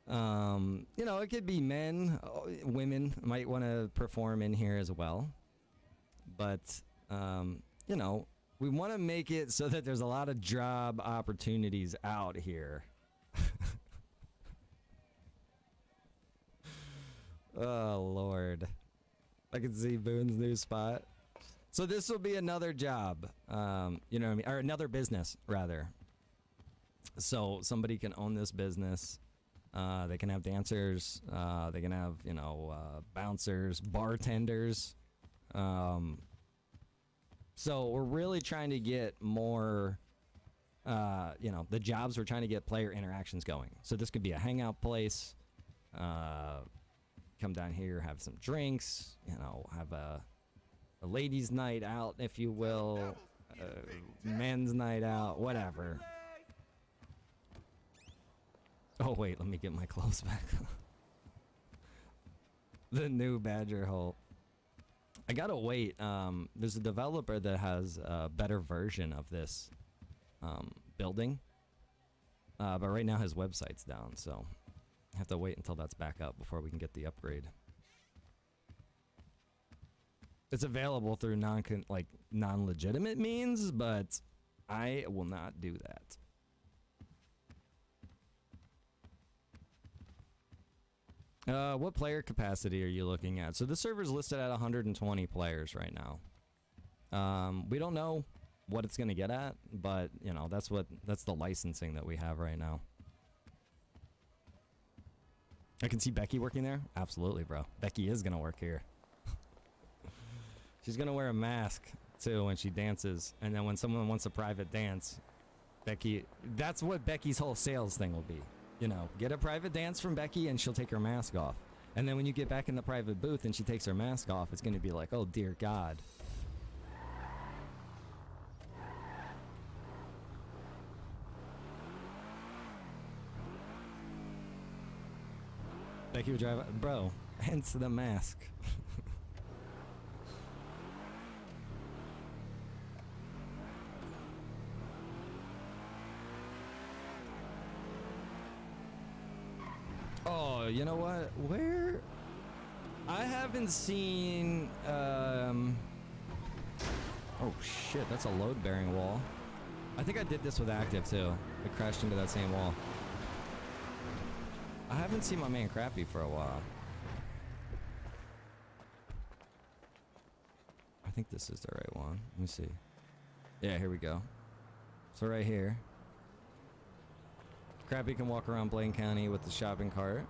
You know, it could be men, women might want to perform in here as well. But, you know, we want to make it so that there's a lot of job opportunities out here. Oh, Lord. I can see Boone's new spot. So this will be another job, you know what I mean? Or another business, rather. So somebody can own this business. They can have dancers. They can have, you know, bouncers, bartenders. So we're really trying to get more, you know, the jobs, we're trying to get player interactions going. So this could be a hangout place. Come down here, have some drinks, you know, have a ladies' night out, if you will, men's night out, whatever. Oh, wait, let me get my clothes back. The new Badger Hole. I gotta wait. There's a developer that has a better version of this building. But right now his website's down, so I have to wait until that's back up before we can get the upgrade. It's available through non-legitimate means, but I will not do that. What player capacity are you looking at? So the server's listed at 120 players right now. We don't know what it's gonna get at, but you know, that's the licensing that we have right now. I can see Becky working there. Absolutely, bro. Becky is gonna work here. She's gonna wear a mask too when she dances, and then when someone wants a private dance, Becky, that's what Becky's whole sales thing will be. You know, get a private dance from Becky and she'll take her mask off. And then when you get back in the private booth and she takes her mask off, it's gonna be like, oh dear God. Becky would drive, bro, hence the mask. Oh, you know what? Where? I haven't seen, oh shit, that's a load-bearing wall. I think I did this with active too. It crashed into that same wall. I haven't seen my man Crappy for a while. I think this is the right one. Let me see. Yeah, here we go. So right here. Crappy can walk around Blaine County with the shopping cart.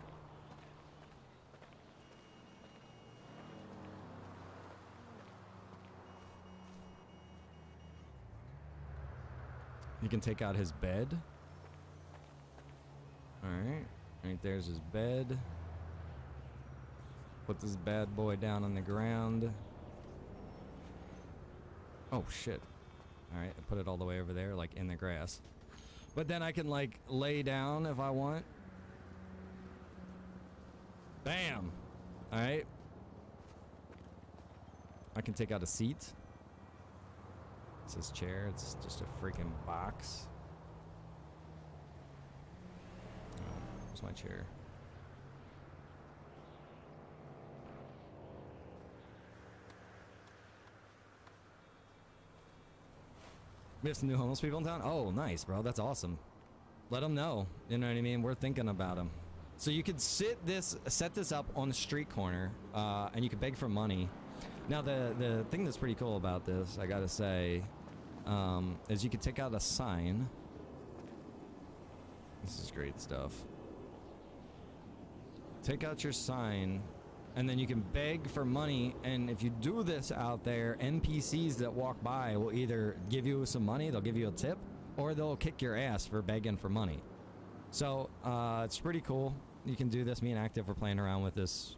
You can take out his bed. Alright. Right there's his bed. Put this bad boy down on the ground. Oh shit. All right, I put it all the way over there, like in the grass. But then I can like lay down if I want. Bam. All right. I can take out a seat. It says chair. It's just a freaking box. Oh, where's my chair? We have some new homeless people in town? Oh, nice, bro. That's awesome. Let them know. You know what I mean? We're thinking about them. So you could set this up on the street corner, and you could beg for money. Now, the thing that's pretty cool about this, I gotta say, is you could take out a sign. This is great stuff. Take out your sign, and then you can beg for money. And if you do this out there, NPCs that walk by will either give you some money, they'll give you a tip, or they'll kick your ass for begging for money. So it's pretty cool. You can do this. Me and Active were playing around with this,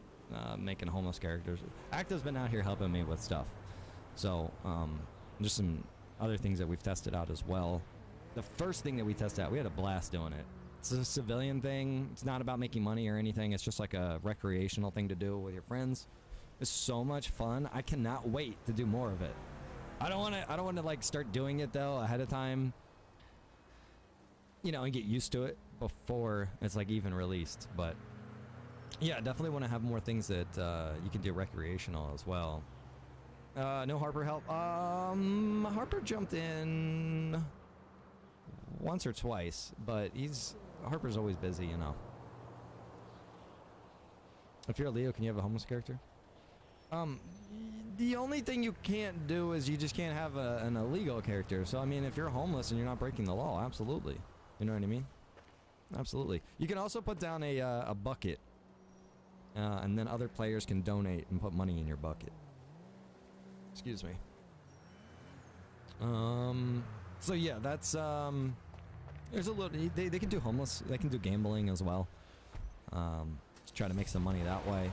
making homeless characters. Active's been out here helping me with stuff. So just some other things that we've tested out as well. The first thing that we tested out, we had a blast doing it. It's a civilian thing. It's not about making money or anything. It's just like a recreational thing to do with your friends. It's so much fun. I cannot wait to do more of it. I don't want to like start doing it though ahead of time, you know, and get used to it before it's like even released. But yeah, definitely want to have more things that you can do recreational as well. No Harper help. Harper jumped in once or twice, but Harper's always busy, you know. If you're a Leo, can you have a homeless character? The only thing you can't do is you just can't have an illegal character. So I mean, if you're homeless and you're not breaking the law, absolutely. You know what I mean? Absolutely. You can also put down a bucket, and then other players can donate and put money in your bucket. Excuse me. So yeah, that's there's a little. They can do homeless. They can do gambling as well. To try to make some money that way.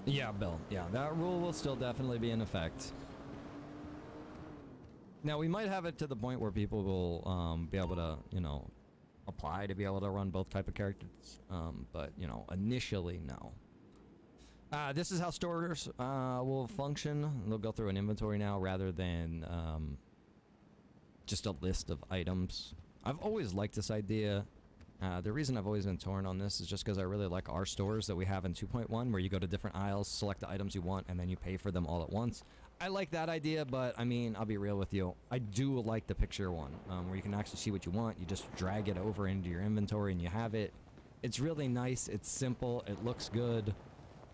Yeah, Bill. Yeah, that rule will still definitely be in effect. Now, we might have it to the point where people will be able to, you know, apply to be able to run both type of characters. But, you know, initially, no. This is how stores will function. They'll go through an inventory now rather than just a list of items. I've always liked this idea. The reason I've always been torn on this is just because I really like our stores that we have in 2.1, where you go to different aisles, select the items you want, and then you pay for them all at once. I like that idea, but I mean, I'll be real with you. I do like the picture one, where you can actually see what you want. You just drag it over into your inventory and you have it. It's really nice. It's simple. It looks good.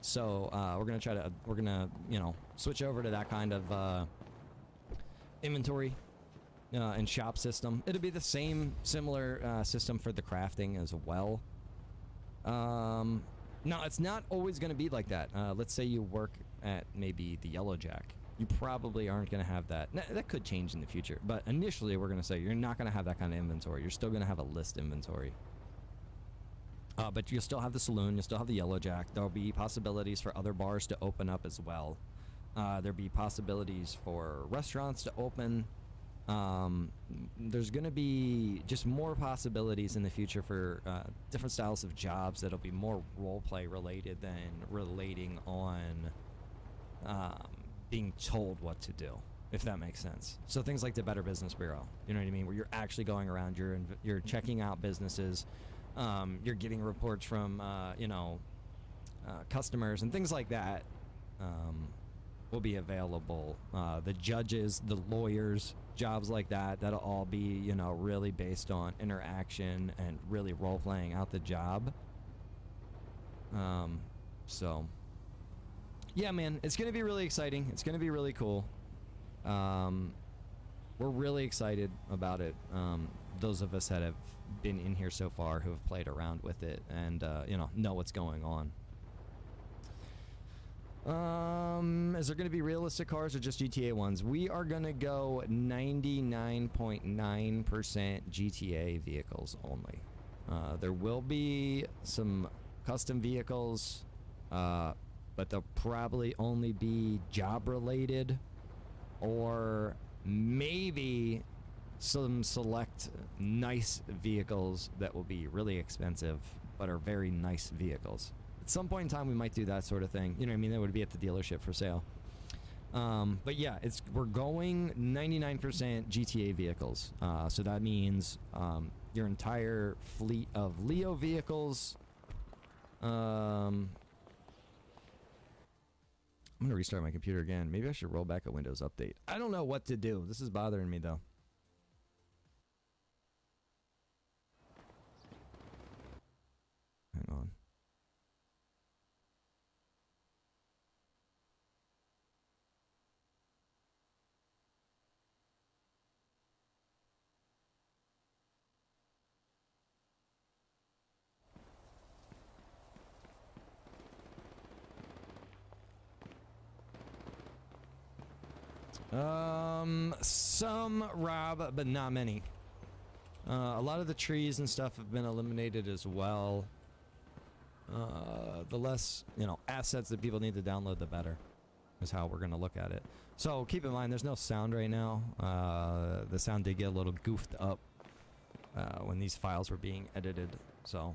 So we're gonna you know, switch over to that kind of inventory and shop system. It'll be the similar system for the crafting as well. Now, it's not always going to be like that. Let's say you work at maybe the Yellow Jack. You probably aren't going to have that. That could change in the future, but initially we're going to say you're not going to have that kind of inventory. You're still going to have a list inventory. But you'll still have the saloon. You'll still have the Yellow Jack. There'll be possibilities for other bars to open up as well. There'll be possibilities for restaurants to open. There's going to be just more possibilities in the future for different styles of jobs that'll be more roleplay related than relating on being told what to do, if that makes sense. So things like the Better Business Bureau, you know what I mean, where you're actually going around, you're checking out businesses, you're getting reports from you know, customers and things like that. Will be available. The judges, the lawyers, jobs like that, that'll all be, you know, really based on interaction and really role-playing out the job. So yeah, man, it's gonna be really exciting. It's gonna be really cool. we're really excited about it. Those of us that have been in here so far who have played around with it and know what's going on. Is there going to be realistic cars or just GTA ones? We are going to go 99.9% GTA vehicles only. There will be some custom vehicles, but they'll probably only be job related, or maybe some select nice vehicles that will be really expensive but are very nice vehicles. At some point in time we might do that sort of thing. You know what I mean? That would be at the dealership for sale. But yeah, we're going 99% GTA vehicles. So that means your entire fleet of Leo vehicles. I'm gonna restart my computer again. Maybe I should roll back a Windows update. I don't know what to do. This is bothering me though. Hang on. Some, Rob, but not many. A lot of the trees and stuff have been eliminated as well. The less, assets that people need to download, the better, is how we're going to look at it. So keep in mind, there's no sound right now. The sound did get a little goofed up when these files were being edited. So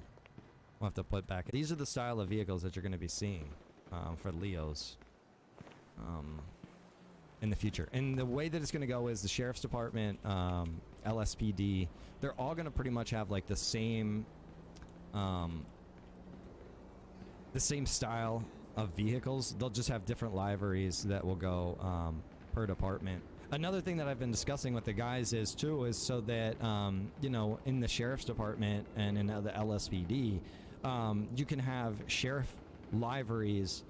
we'll have to put back. These are the style of vehicles that you're going to be seeing for Leos. In the future. And the way that it's going to go is the Sheriff's Department, LSPD, they're all going to pretty much have like the same style of vehicles. They'll just have different liveries that will go per department. Another thing that I've been discussing with the guys is so that in the Sheriff's Department and in the LSPD, you can have sheriff liveries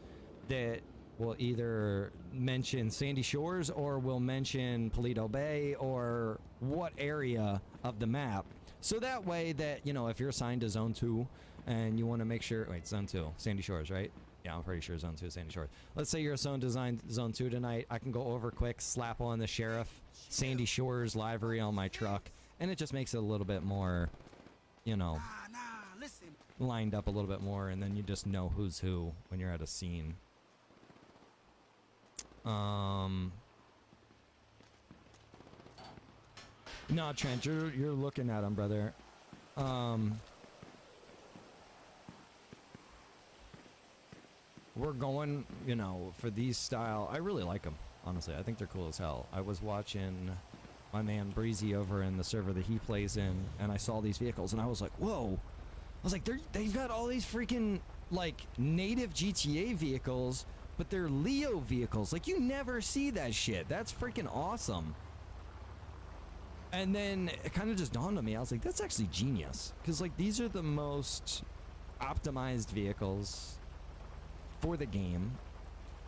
that will either mention Sandy Shores or will mention Paleto Bay or what area of the map. So that way that, if you're assigned to Zone 2 and you want to make sure... Wait, Zone 2. Sandy Shores, right? Yeah, I'm pretty sure Zone 2 is Sandy Shores. Let's say you're assigned to Zone 2 tonight. I can go over quick, slap on the Sheriff Sandy Shores livery on my truck, and it just makes it a little bit more, Listen. lined up a little bit more, and then you just know who's who when you're at a scene. No, Trent, you're looking at him, brother. We're going, for these style. I really like them, honestly. I think they're cool as hell. I was watching my man Breezy over in the server that he plays in, and I saw these vehicles, and I was like, whoa. I was like, they've got all these freaking, native GTA vehicles, but they're Leo vehicles. Like, you never see that shit. That's freaking awesome. And then it kind of just dawned on me. I was like, that's actually genius. Because, these are the most optimized vehicles for the game.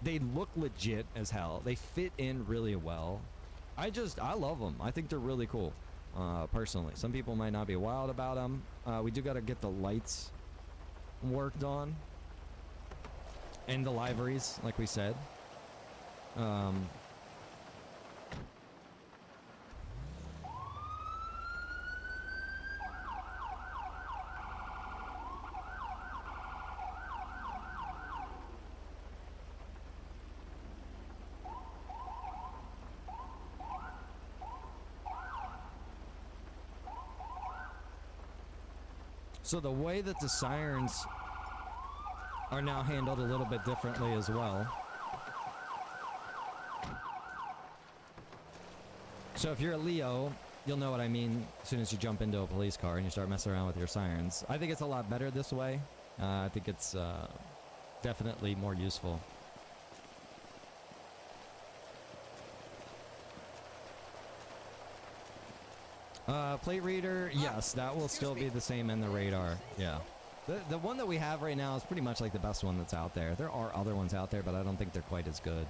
They look legit as hell. They fit in really well. I love them. I think they're really cool, personally. Some people might not be wild about them. We do got to get the lights worked on. And the liveries, like we said. So the way that the sirens are now handled a little bit differently as well. So if you're a Leo, you'll know what I mean as soon as you jump into a police car and you start messing around with your sirens. I think it's a lot better this way. I think it's definitely more useful. Plate reader, yes, that will still be the same in the radar. Yeah. The one that we have right now is pretty much like the best one that's out there. There are other ones out there, but I don't think they're quite as good.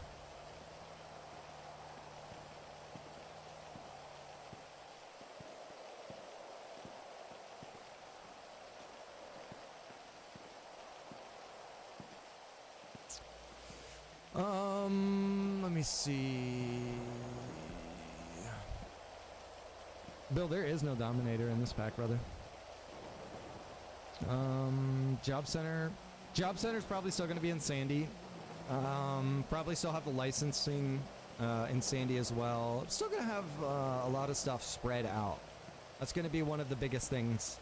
Let me see. Bill, there is no Dominator in this pack, brother. Job Center. Job Center's probably still going to be in Sandy. Probably still have the licensing in Sandy as well. Still going to have a lot of stuff spread out. That's going to be one of the biggest things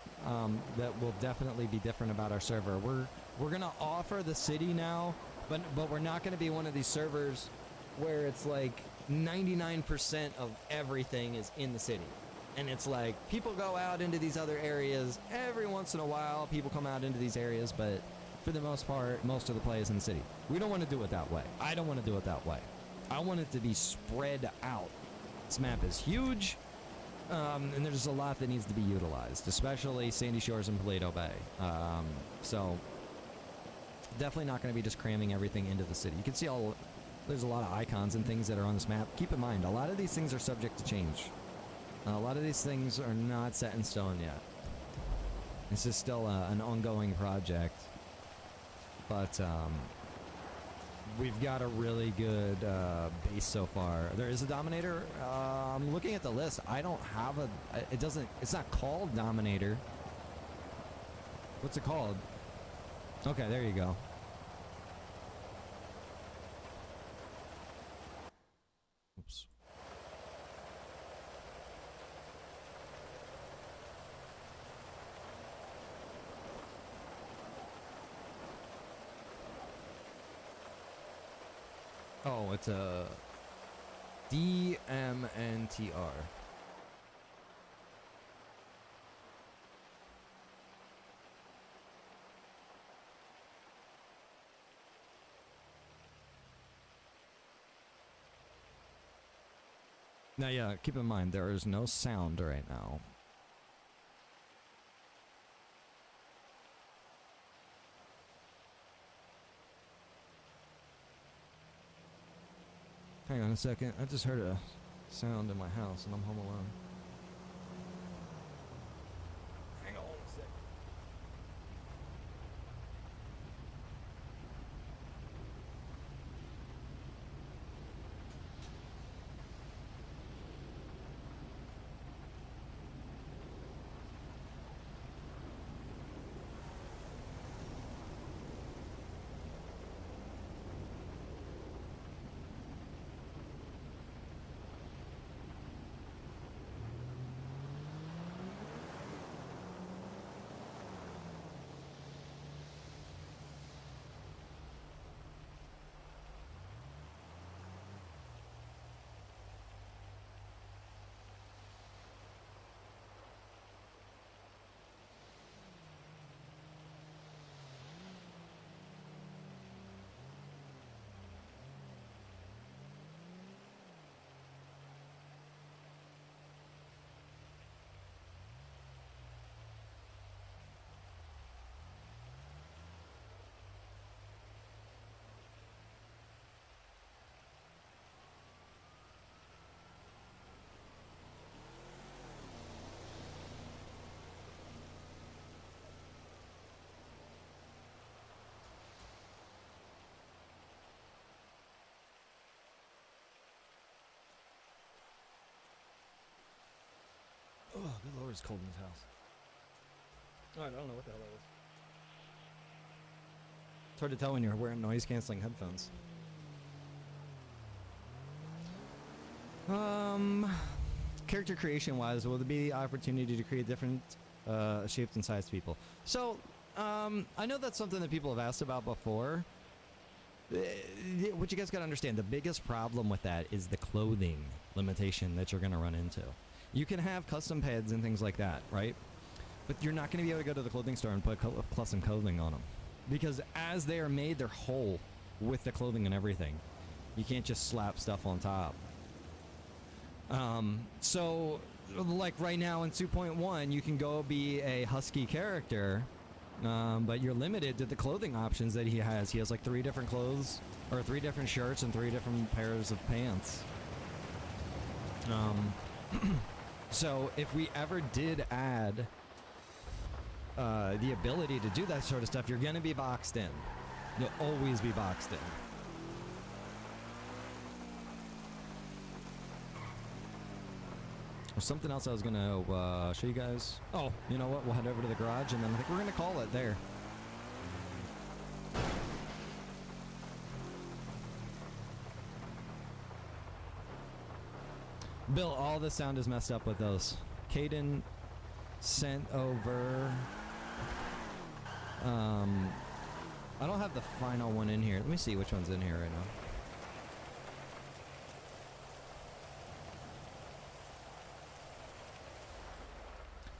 that will definitely be different about our server. We're going to offer the city now, but we're not going to be one of these servers where it's like 99% of everything is in the city. And it's like people go out into these other areas every once in a while. People come out into these areas, but for the most part, most of the play is in the city. We don't want to do it that way. I don't want to do it that way. I want it to be spread out. This map is huge, and there's a lot that needs to be utilized, especially Sandy Shores and Paleto Bay. So definitely not going to be just cramming everything into the city. You can see there's a lot of icons and things that are on this map. Keep in mind, a lot of these things are subject to change. A lot of these things are not set in stone yet. This is still an ongoing project. But we've got a really good base so far. There is a Dominator. I'm looking at the list. I don't have it's not called Dominator. What's it called? Okay, there you go. Oops. Oh, it's a DMNTR. Now, yeah, keep in mind, there is no sound right now. Hang on a second. I just heard a sound in my house and I'm home alone. Hang on a second. Oh, good lord, it's cold in this house. Alright, I don't know what the hell that was. It's hard to tell when you're wearing noise-canceling headphones. Character creation-wise, will there be the opportunity to create different shaped and sized people? So, I know that's something that people have asked about before. What you guys gotta understand, the biggest problem with that is the clothing limitation that you're gonna run into. You can have custom pads and things like that, right? But you're not going to be able to go to the clothing store and put custom clothing on them. Because as they are made, they're whole with the clothing and everything. You can't just slap stuff on top. So, like right now in 2.1, you can go be a Husky character, but you're limited to the clothing options that he has. He has like 3 different clothes, or 3 different shirts and 3 different pairs of pants. So if we ever did add the ability to do that sort of stuff, you're going to be boxed in. You'll always be boxed in. There's something else I was gonna show you guys. Oh, you know what? We'll head over to the garage and then I think we're gonna call it there. Bill, all the sound is messed up with those. Caden sent over. I don't have the final one in here. Let me see which one's in here right now.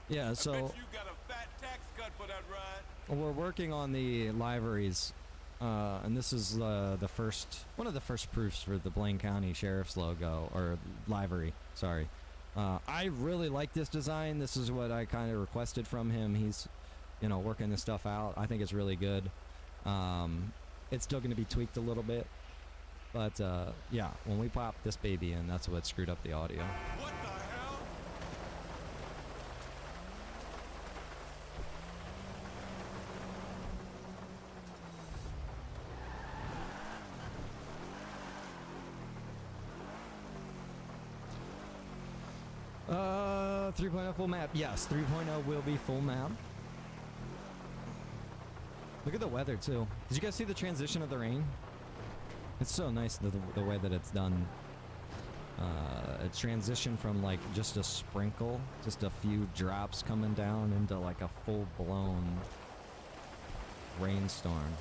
Yeah, so I bet you got a fat tax cut for that ride. we're working on the liveries, and this is the first one of the first proofs for the Blaine County Sheriff's logo or livery. Sorry, I really like this design. This is what I kind of requested from him. He's, you know, working this stuff out. I think it's really good. It's still going to be tweaked a little bit, but yeah, when we pop this baby in, that's what screwed up the audio. What the hell? Uh, 3.0 full map. Yes, 3.0 will be full map. Look at the weather too. Did you guys see the transition of the rain? It's so nice the way that it's done. A transition from like just a sprinkle, just a few drops coming down into like a full-blown rainstorm.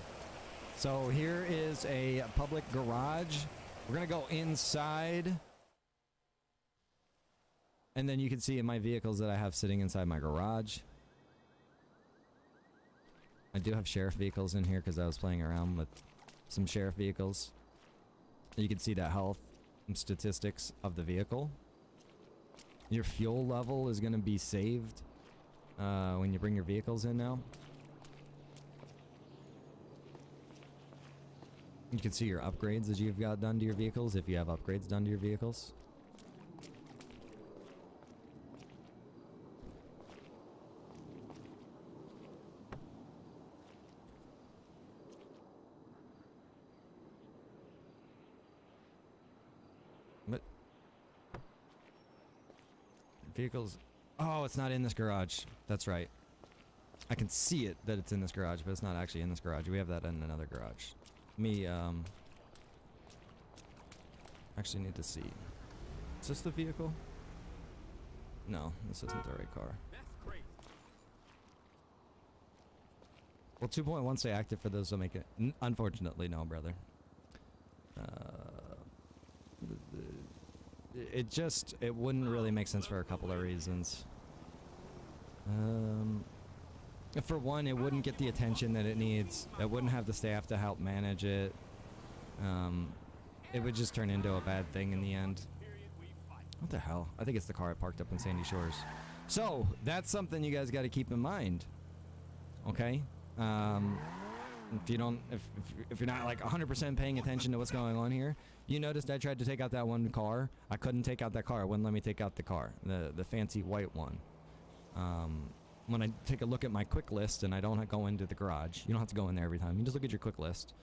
So here is a public garage. We're gonna go inside. And then you can see in my vehicles that I have sitting inside my garage. I do have sheriff vehicles in here because I was playing around with some sheriff vehicles. You can see the health and statistics of the vehicle. Your fuel level is going to be saved when you bring your vehicles in now. You can see your upgrades that you've got done to your vehicles if you have upgrades done to your vehicles. Vehicles. Oh, it's not in this garage. That's right. I can see it that it's in this garage, but it's not actually in this garage. We have that in another garage. Me, actually need to see. Is this the vehicle? No, this isn't the right car. That's crazy. Will 2.1 stay active for those that make it? Unfortunately, no, brother. It wouldn't really make sense for a couple of reasons. For one, it wouldn't get the attention that it needs. It wouldn't have the staff to help manage it. It would just turn into a bad thing in the end. What the hell? I think it's the car I parked up in Sandy Shores. So, that's something you guys got to keep in mind. Okay? If you don't, if you're not like 100% paying attention to what's going on here, you noticed I tried to take out that one car. I couldn't take out that car. It wouldn't let me take out the car, the fancy white one. When I take a look at my quick list and I don't go into the garage, you don't have to go in there every time. You just look at your quick list.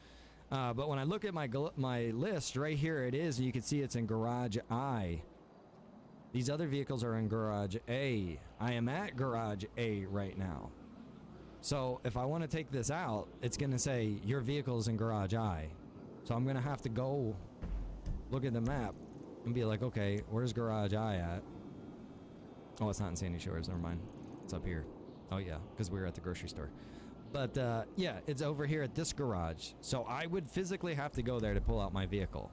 But when I look at my list right here, it is. You can see it's in garage I. These other vehicles are in garage A. I am at garage A right now. So if I want to take this out, it's going to say your vehicle is in garage I. So I'm going to have to go look at the map and be like, okay, where's garage I at? Oh, it's not in Sandy Shores. Never mind. It's up here. Oh, yeah, because we were at the grocery store. But, yeah, it's over here at this garage. So I would physically have to go there to pull out my vehicle.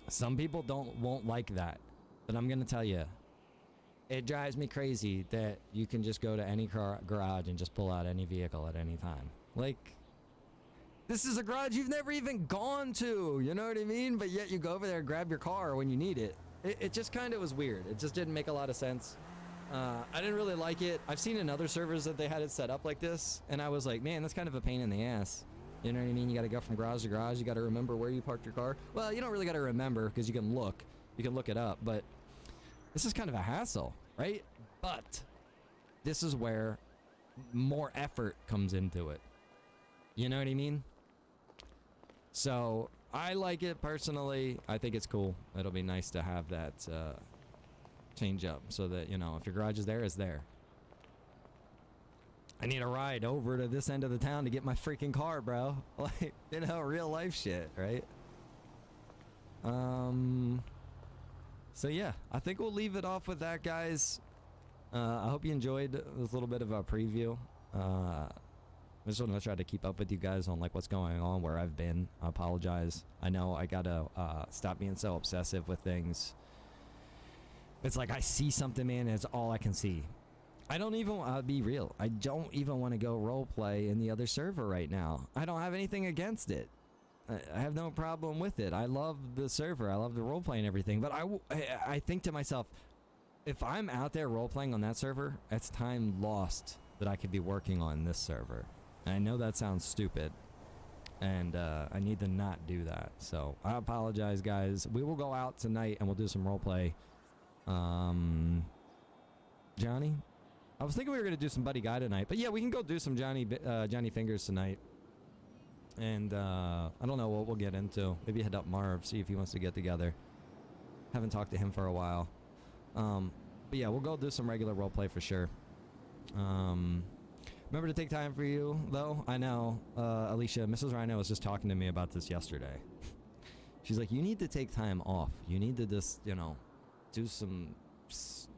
Some people won't like that. But I'm going to tell you, it drives me crazy that you can just go to any garage and just pull out any vehicle at any time. Like, this is a garage you've never even gone to, you know what I mean? But yet you go over there and grab your car when you need it. It just kind of was weird. It just didn't make a lot of sense. I didn't really like it. I've seen in other servers that they had it set up like this, and I was like, man, that's kind of a pain in the ass. You know what I mean? You got to go from garage to garage. You got to remember where you parked your car. Well, you don't really got to remember because you can look. You can look it up, but this is kind of a hassle, right? But this is where more effort comes into it. You know what I mean? So I like it personally. I think it's cool. It'll be nice to have that change up so that, you know, if your garage is there, it's there. I need a ride over to this end of the town to get my freaking car, bro. Like, you know, real life shit, right? So yeah, I think we'll leave it off with that, guys. I hope you enjoyed this little bit of a preview. I just want to try to keep up with you guys on like what's going on, where I've been. I apologize. I know I gotta stop being so obsessive with things. It's like I see something, man, and it's all I can see. I don't even, I'll be real, I don't even want to go roleplay in the other server right now. I don't have anything against it. I have no problem with it. I love the server. I love the roleplay and everything. But I think to myself, if I'm out there roleplaying on that server, that's time lost that I could be working on this server. And I know that sounds stupid. And I need to not do that. So I apologize, guys. We will go out tonight and we'll do some roleplay. Johnny? I was thinking we were going to do some Buddy Guy tonight. But yeah, we can go do some Johnny Fingers tonight. And I don't know what we'll get into. Maybe hit up Marv, see if he wants to get together. Haven't talked to him for a while. But yeah, we'll go do some regular roleplay for sure. Remember to take time for you, though. I know, Alicia, Mrs. Rhino was just talking to me about this yesterday. She's like, you need to take time off. You need to just, you know, do some,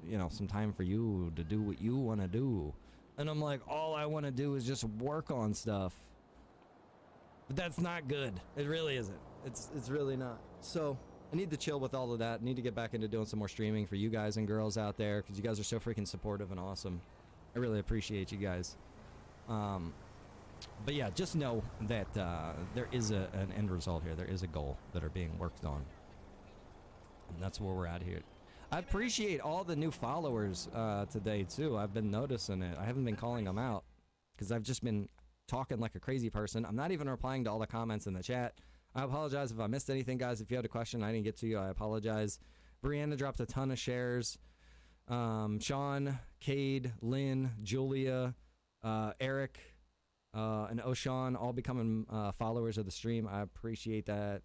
you know, some time for you to do what you want to do. And I'm like, all I want to do is just work on stuff. But that's not good. It really isn't. It's really not. So I need to chill with all of that. I need to get back into doing some more streaming for you guys and girls out there, because you guys are so freaking supportive and awesome. I really appreciate you guys. But yeah, just know that there is an end result here. There is a goal that are being worked on. And that's where we're at here. I appreciate all the new followers today, too. I've been noticing it. I haven't been calling them out because I've just been talking like a crazy person. I'm not even replying to all the comments in the chat. I apologize if I missed anything, guys. If you had a question I didn't get to you, I apologize. Brianna dropped a ton of shares. Sean, Cade, Lynn, Julia, Eric, and Oshan all becoming followers of the stream. I appreciate that.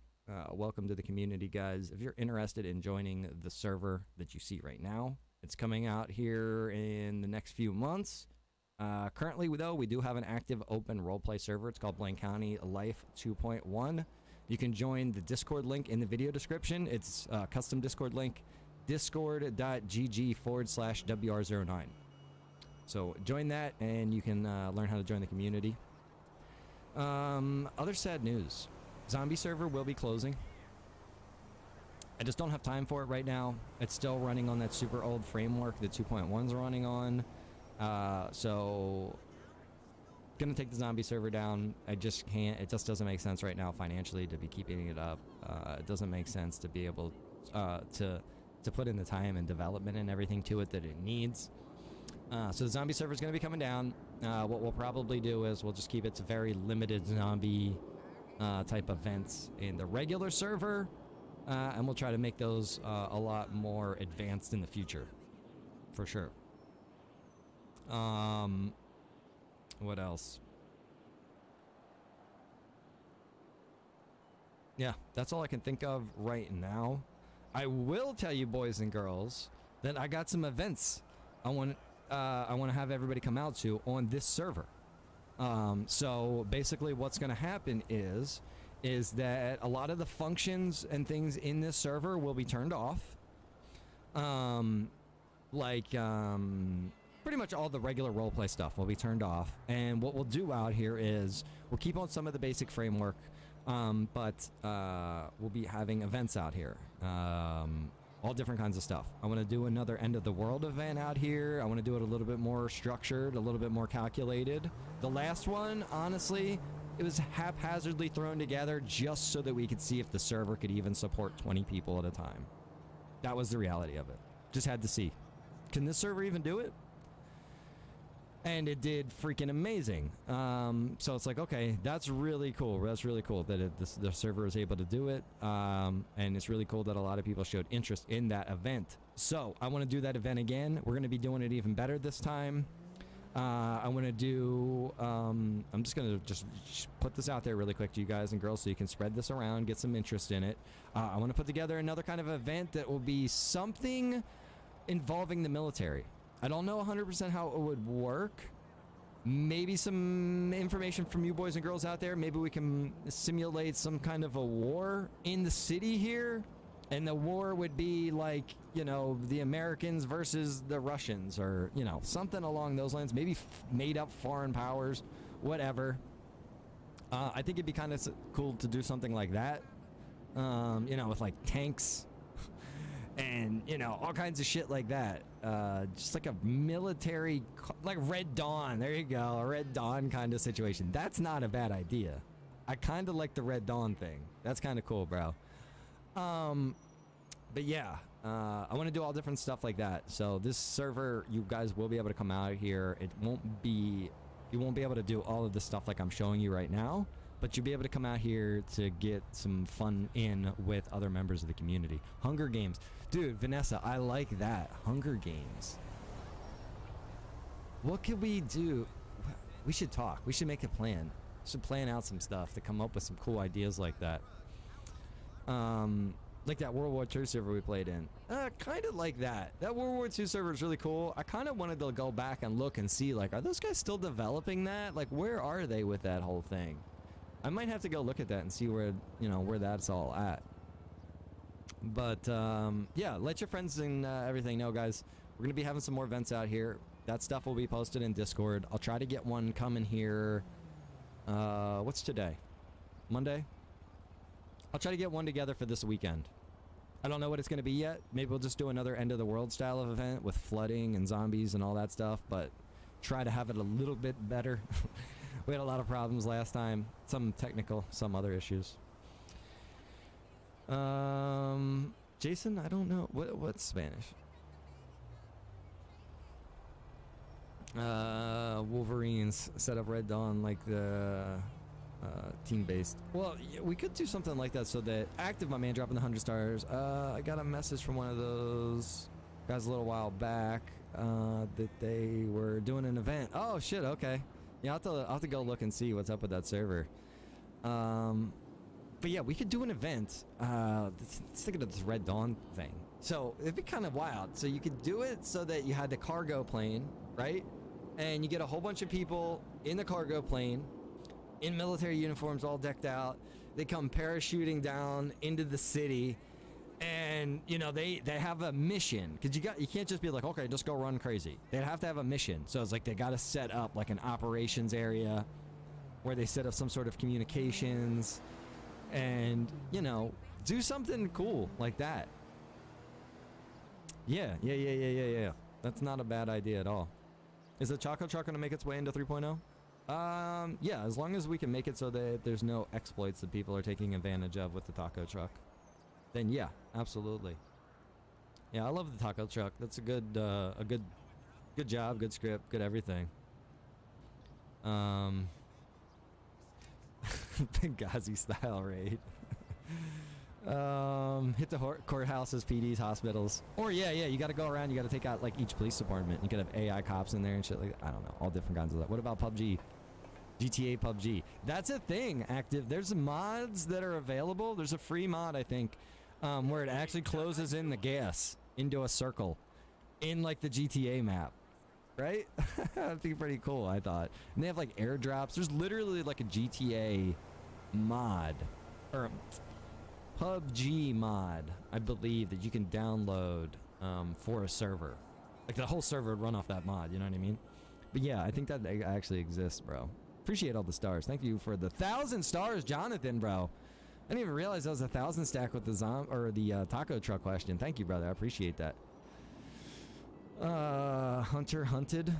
Welcome to the community, guys. If you're interested in joining the server that you see right now, it's coming out here in the next few months. Currently, though, we do have an active open roleplay server. It's called Blaine County Life 2.1. You can join the Discord link in the video description. It's a custom Discord link, discord.gg/WR09. So join that, and you can learn how to join the community. Other sad news. Zombie server will be closing. I just don't have time for it right now. It's still running on that super old framework that 2.1's running on. So gonna take the zombie server down. I just can't. It just doesn't make sense right now financially to be keeping it up. It doesn't make sense to be able to put in the time and development and everything to it that it needs. So the zombie server is going to be coming down. What we'll probably do is we'll just keep it to very limited zombie type events in the regular server, and we'll try to make those a lot more advanced in the future, for sure. What else? Yeah, that's all I can think of right now. I will tell you, boys and girls, that I got some events I want to have everybody come out to on this server. So basically what's going to happen is that a lot of the functions and things in this server will be turned off. Pretty much all the regular roleplay stuff will be turned off. And what we'll do out here is we'll keep on some of the basic framework, but we'll be having events out here. All different kinds of stuff. I want to do another end of the world event out here. I want to do it a little bit more structured, a little bit more calculated. The last one, honestly, it was haphazardly thrown together just so that we could see if the server could even support 20 people at a time. That was the reality of it. Just had to see. Can this server even do it? And it did freaking amazing. So it's like, okay, that's really cool. That's really cool that the server is able to do it. And it's really cool that a lot of people showed interest in that event. So I want to do that event again. We're going to be doing it even better this time. I want to do, I'm just going to just put this out there really quick to you guys and girls so you can spread this around, get some interest in it. I want to put together another kind of event that will be something involving the military. I don't know 100% how it would work. Maybe some information from you boys and girls out there. Maybe we can simulate some kind of a war in the city here. And the war would be like, you know, the Americans versus the Russians, or, you know, something along those lines. Maybe made up foreign powers, whatever. I think it'd be kind of cool to do something like that. You know, with like tanks and, you know, all kinds of shit like that. Just like a military, like Red Dawn. There you go. A Red Dawn kind of situation. That's not a bad idea. I kind of like the Red Dawn thing. That's kind of cool, bro. But yeah, I want to do all different stuff like that. So this server, you guys will be able to come out here. It won't be, you won't be able to do all of the stuff like I'm showing you right now, but you'll be able to come out here to get some fun in with other members of the community. Hunger Games. Dude, Vanessa, I like that. Hunger Games. What could we do? We should talk. We should make a plan. We should plan out some stuff to come up with some cool ideas like that. Like that World War II server we played in. Kind of like that. That World War II server is really cool. I kind of wanted to go back and look and see, like, are those guys still developing that? Like, where are they with that whole thing? I might have to go look at that and see where, you know, where that's all at. But, yeah, let your friends and everything know, guys. We're going to be having some more events out here. That stuff will be posted in Discord. I'll try to get one coming here. What's today? Monday? I'll try to get one together for this weekend. I don't know what it's going to be yet. Maybe we'll just do another end of the world style of event with flooding and zombies and all that stuff, but try to have it a little bit better. We had a lot of problems last time. Some technical, some other issues. Jason, I don't know. What's Spanish? Wolverines set up Red Dawn like the team-based. Well, yeah, we could do something like that so that Active, my man, dropping the 100 stars. I got a message from one of those guys a little while back that they were doing an event. Oh, shit, okay. Yeah, I'll have to go look and see what's up with that server. But yeah, we could do an event. Let's think of this Red Dawn thing. So it'd be kind of wild. So you could do it so that you had the cargo plane, right? And you get a whole bunch of people in the cargo plane in military uniforms, all decked out. They come parachuting down into the city, and you know they have a mission, because you can't just be like, okay, just go run crazy. They have to have a mission. So it's like they got to set up like an operations area where they set up some sort of communications, and you know, do something cool like that. Yeah. That's not a bad idea at all. Is the Choco Truck going to make its way into 3.0? Yeah, as long as we can make it so that there's no exploits that people are taking advantage of with the taco truck, then yeah, absolutely. Yeah, I love the taco truck. That's a good job, good script, good everything. Benghazi style raid. Hit the courthouses, PDs, hospitals. Or yeah, you got to go around. You got to take out like each police department. You could have AI cops in there and shit like that. I don't know, all different kinds of that. What about PUBG? GTA PUBG. That's a thing, Active. There's mods that are available. There's a free mod, I think, where it actually closes in the gas into a circle in like the GTA map. Right? That'd be pretty cool, I thought. And they have like airdrops. There's literally like a GTA mod, or PUBG mod, I believe, that you can download for a server. Like the whole server would run off that mod, you know what I mean? But yeah, I think that actually exists, bro. Appreciate all the stars. Thank you for the 1,000 stars, Jonathan, bro. I didn't even realize that was 1,000 stack with the taco truck question. Thank you, brother. I appreciate that. Hunter Hunted.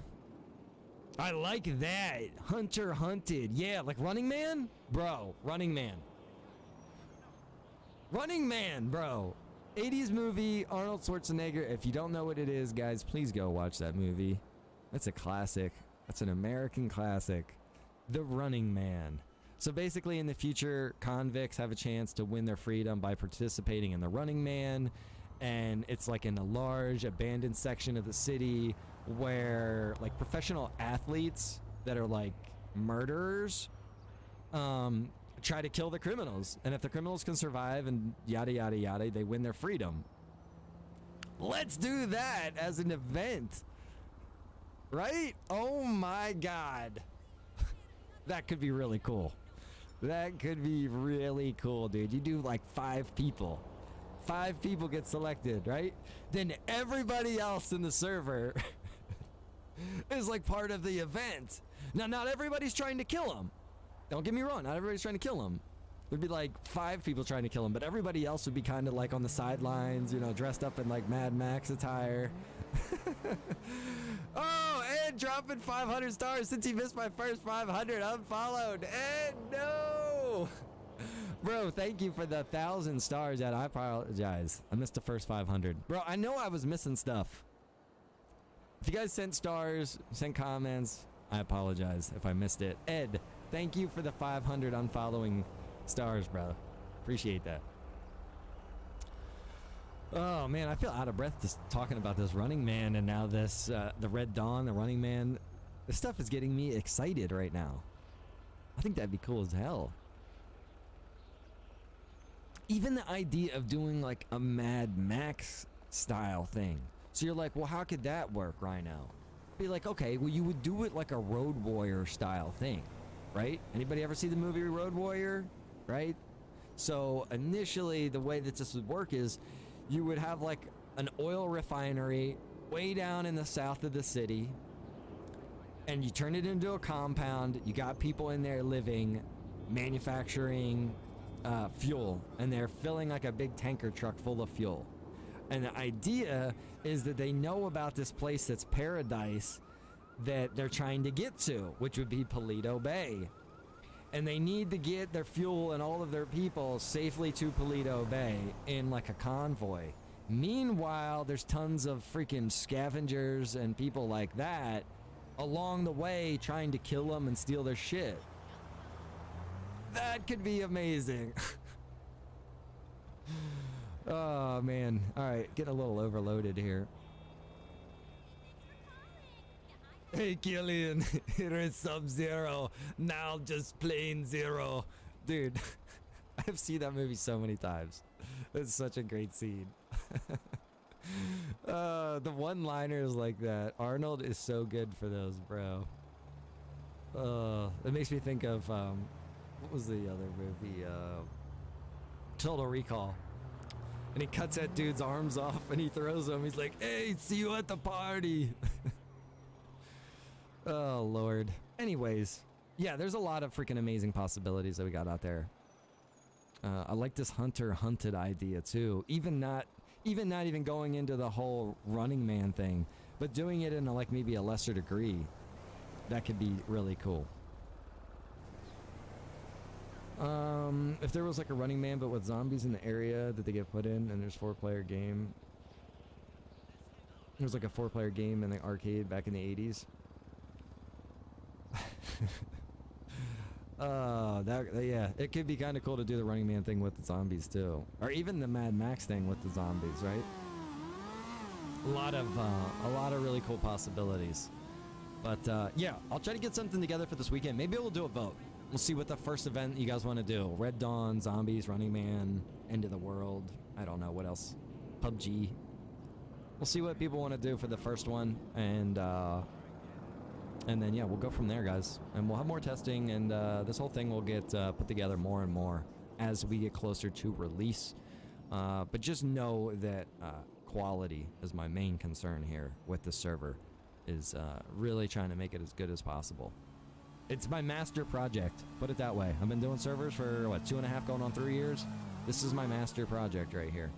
I like that. Hunter Hunted. Yeah, like Running Man? Bro, Running Man. Running Man, bro. 80s movie, Arnold Schwarzenegger. If you don't know what it is, guys, please go watch that movie. That's a classic. That's an American classic. The Running Man. So basically in the future, convicts have a chance to win their freedom by participating in the Running Man. And it's like in a large abandoned section of the city where like professional athletes that are like murderers try to kill the criminals. And if the criminals can survive and yada yada yada, they win their freedom. Let's do that as an event. Right? Oh my god. That could be really cool. That could be really cool, dude. You do like 5 people. 5 people get selected, right? Then everybody else in the server is like part of the event. Now, not everybody's trying to kill him. Don't get me wrong. Not everybody's trying to kill him. There'd be like 5 people trying to kill him, but everybody else would be kind of like on the sidelines, you know, dressed up in like Mad Max attire. Oh, Ed dropping 500 stars since he missed my first 500 unfollowed. Ed, no! Bro, thank you for the 1,000 stars, Ed. I apologize. I missed the first 500. Bro, I know I was missing stuff. If you guys sent stars, sent comments, I apologize if I missed it. Ed, thank you for the 500 unfollowing stars, bro. Appreciate that. Oh man, I feel out of breath just talking about this Running Man and now this the Red Dawn, the Running Man. This stuff is getting me excited right now. I think that'd be cool as hell. Even the idea of doing like a Mad Max style thing. So you're like, well, how could that work, Rhino? Be like, okay, well, you would do it like a Road Warrior style thing, right? Anybody ever see the movie Road Warrior? Right? So initially, the way that this would work is you would have like an oil refinery way down in the south of the city, and you turn it into a compound. You got people in there living, manufacturing fuel, and they're filling like a big tanker truck full of fuel. And the idea is that they know about this place that's paradise that they're trying to get to, which would be Paleto Bay. And they need to get their fuel and all of their people safely to Paleto Bay in like a convoy. Meanwhile, there's tons of freaking scavengers and people like that along the way trying to kill them and steal their shit. That could be amazing. Oh man. All right, getting a little overloaded here. Hey Killian, here is Sub-Zero, now just plain Zero. Dude, I've seen that movie so many times. It's such a great scene. The one-liners like that. Arnold is so good for those, bro. It makes me think of, what was the other movie? Total Recall. And he cuts that dude's arms off and he throws them. He's like, hey, see you at the party. Oh, Lord. Anyways, yeah, there's a lot of freaking amazing possibilities that we got out there. I like this hunter-hunted idea, too. Even not even going into the whole Running Man thing, but doing it in, like, maybe a lesser degree. That could be really cool. If there was, like, a Running Man, but with zombies in the area that they get put in, and there's 4-player game. There was, like, a 4-player game in the arcade back in the 80s. Yeah, it could be kind of cool to do the Running Man thing with the zombies too, or even the Mad Max thing with the zombies, right? A lot of really cool possibilities. But yeah, I'll try to get something together for this weekend. Maybe we'll do a vote. We'll see what the first event you guys want to do. Red Dawn, zombies, Running Man, End of the World. I don't know what else. PUBG. We'll see what people want to do for the first one, and then, yeah, we'll go from there, guys. And we'll have more testing, and this whole thing will get put together more and more as we get closer to release. But just know that quality is my main concern here with the server, is really trying to make it as good as possible. It's my master project, put it that way. I've been doing servers for, what, 2.5 going on 3 years? This is my master project right here.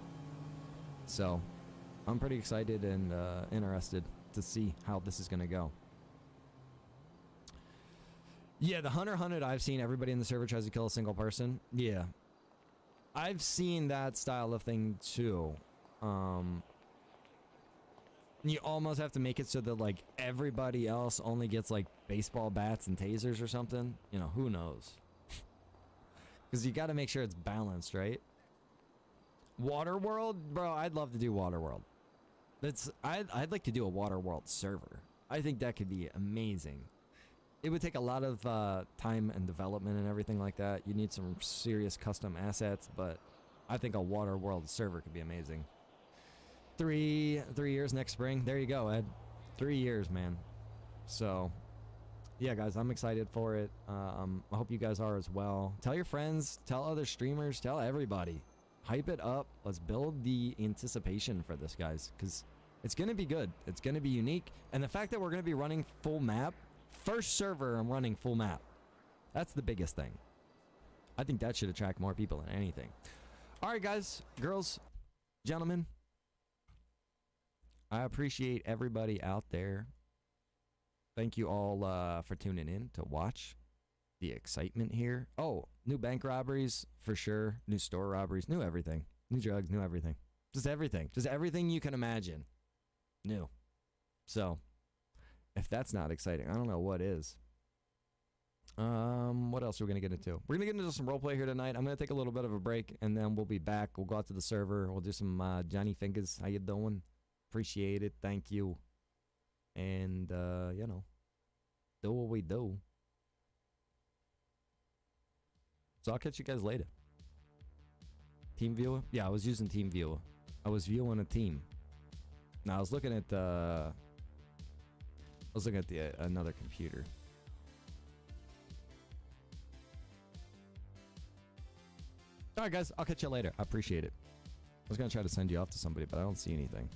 So, I'm pretty excited and interested to see how this is going to go. Yeah, the Hunter hunted, I've seen everybody in the server tries to kill a single person. Yeah. I've seen that style of thing too. You almost have to make it so that, like, everybody else only gets, like, baseball bats and tasers or something. You know, who knows? Because you got to make sure it's balanced, right? Waterworld? Bro, I'd love to do Waterworld. I'd like to do a Waterworld server. I think that could be amazing. It would take a lot of time and development and everything like that. You need some serious custom assets, but I think a Waterworld server could be amazing. 3 years next spring. There you go, Ed. 3 years, man. So, yeah, guys, I'm excited for it. I hope you guys are as well. Tell your friends, tell other streamers, tell everybody. Hype it up. Let's build the anticipation for this, guys, because it's going to be good. It's going to be unique. And the fact that we're going to be running full map, first server I'm running full map. That's the biggest thing. I think that should attract more people than anything. All right, guys, girls, gentlemen. I appreciate everybody out there. Thank you all for tuning in to watch the excitement here. Oh, new bank robberies for sure. New store robberies. New everything. New drugs. New everything. Just everything. Just everything you can imagine. New. So, if that's not exciting, I don't know what is. What else are we going to get into? We're going to get into some roleplay here tonight. I'm going to take a little bit of a break, and then we'll be back. We'll go out to the server. We'll do some Johnny Fingers. How you doing? Appreciate it. Thank you. And, you know, do what we do. So I'll catch you guys later. Team viewer? Yeah, I was using team viewer. I was viewing a team. Now I was looking at the another computer. All right, guys, I'll catch you later. I appreciate it. I was gonna try to send you off to somebody, but I don't see anything.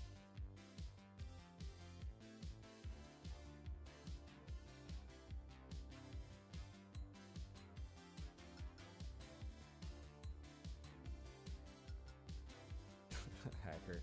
Hacker.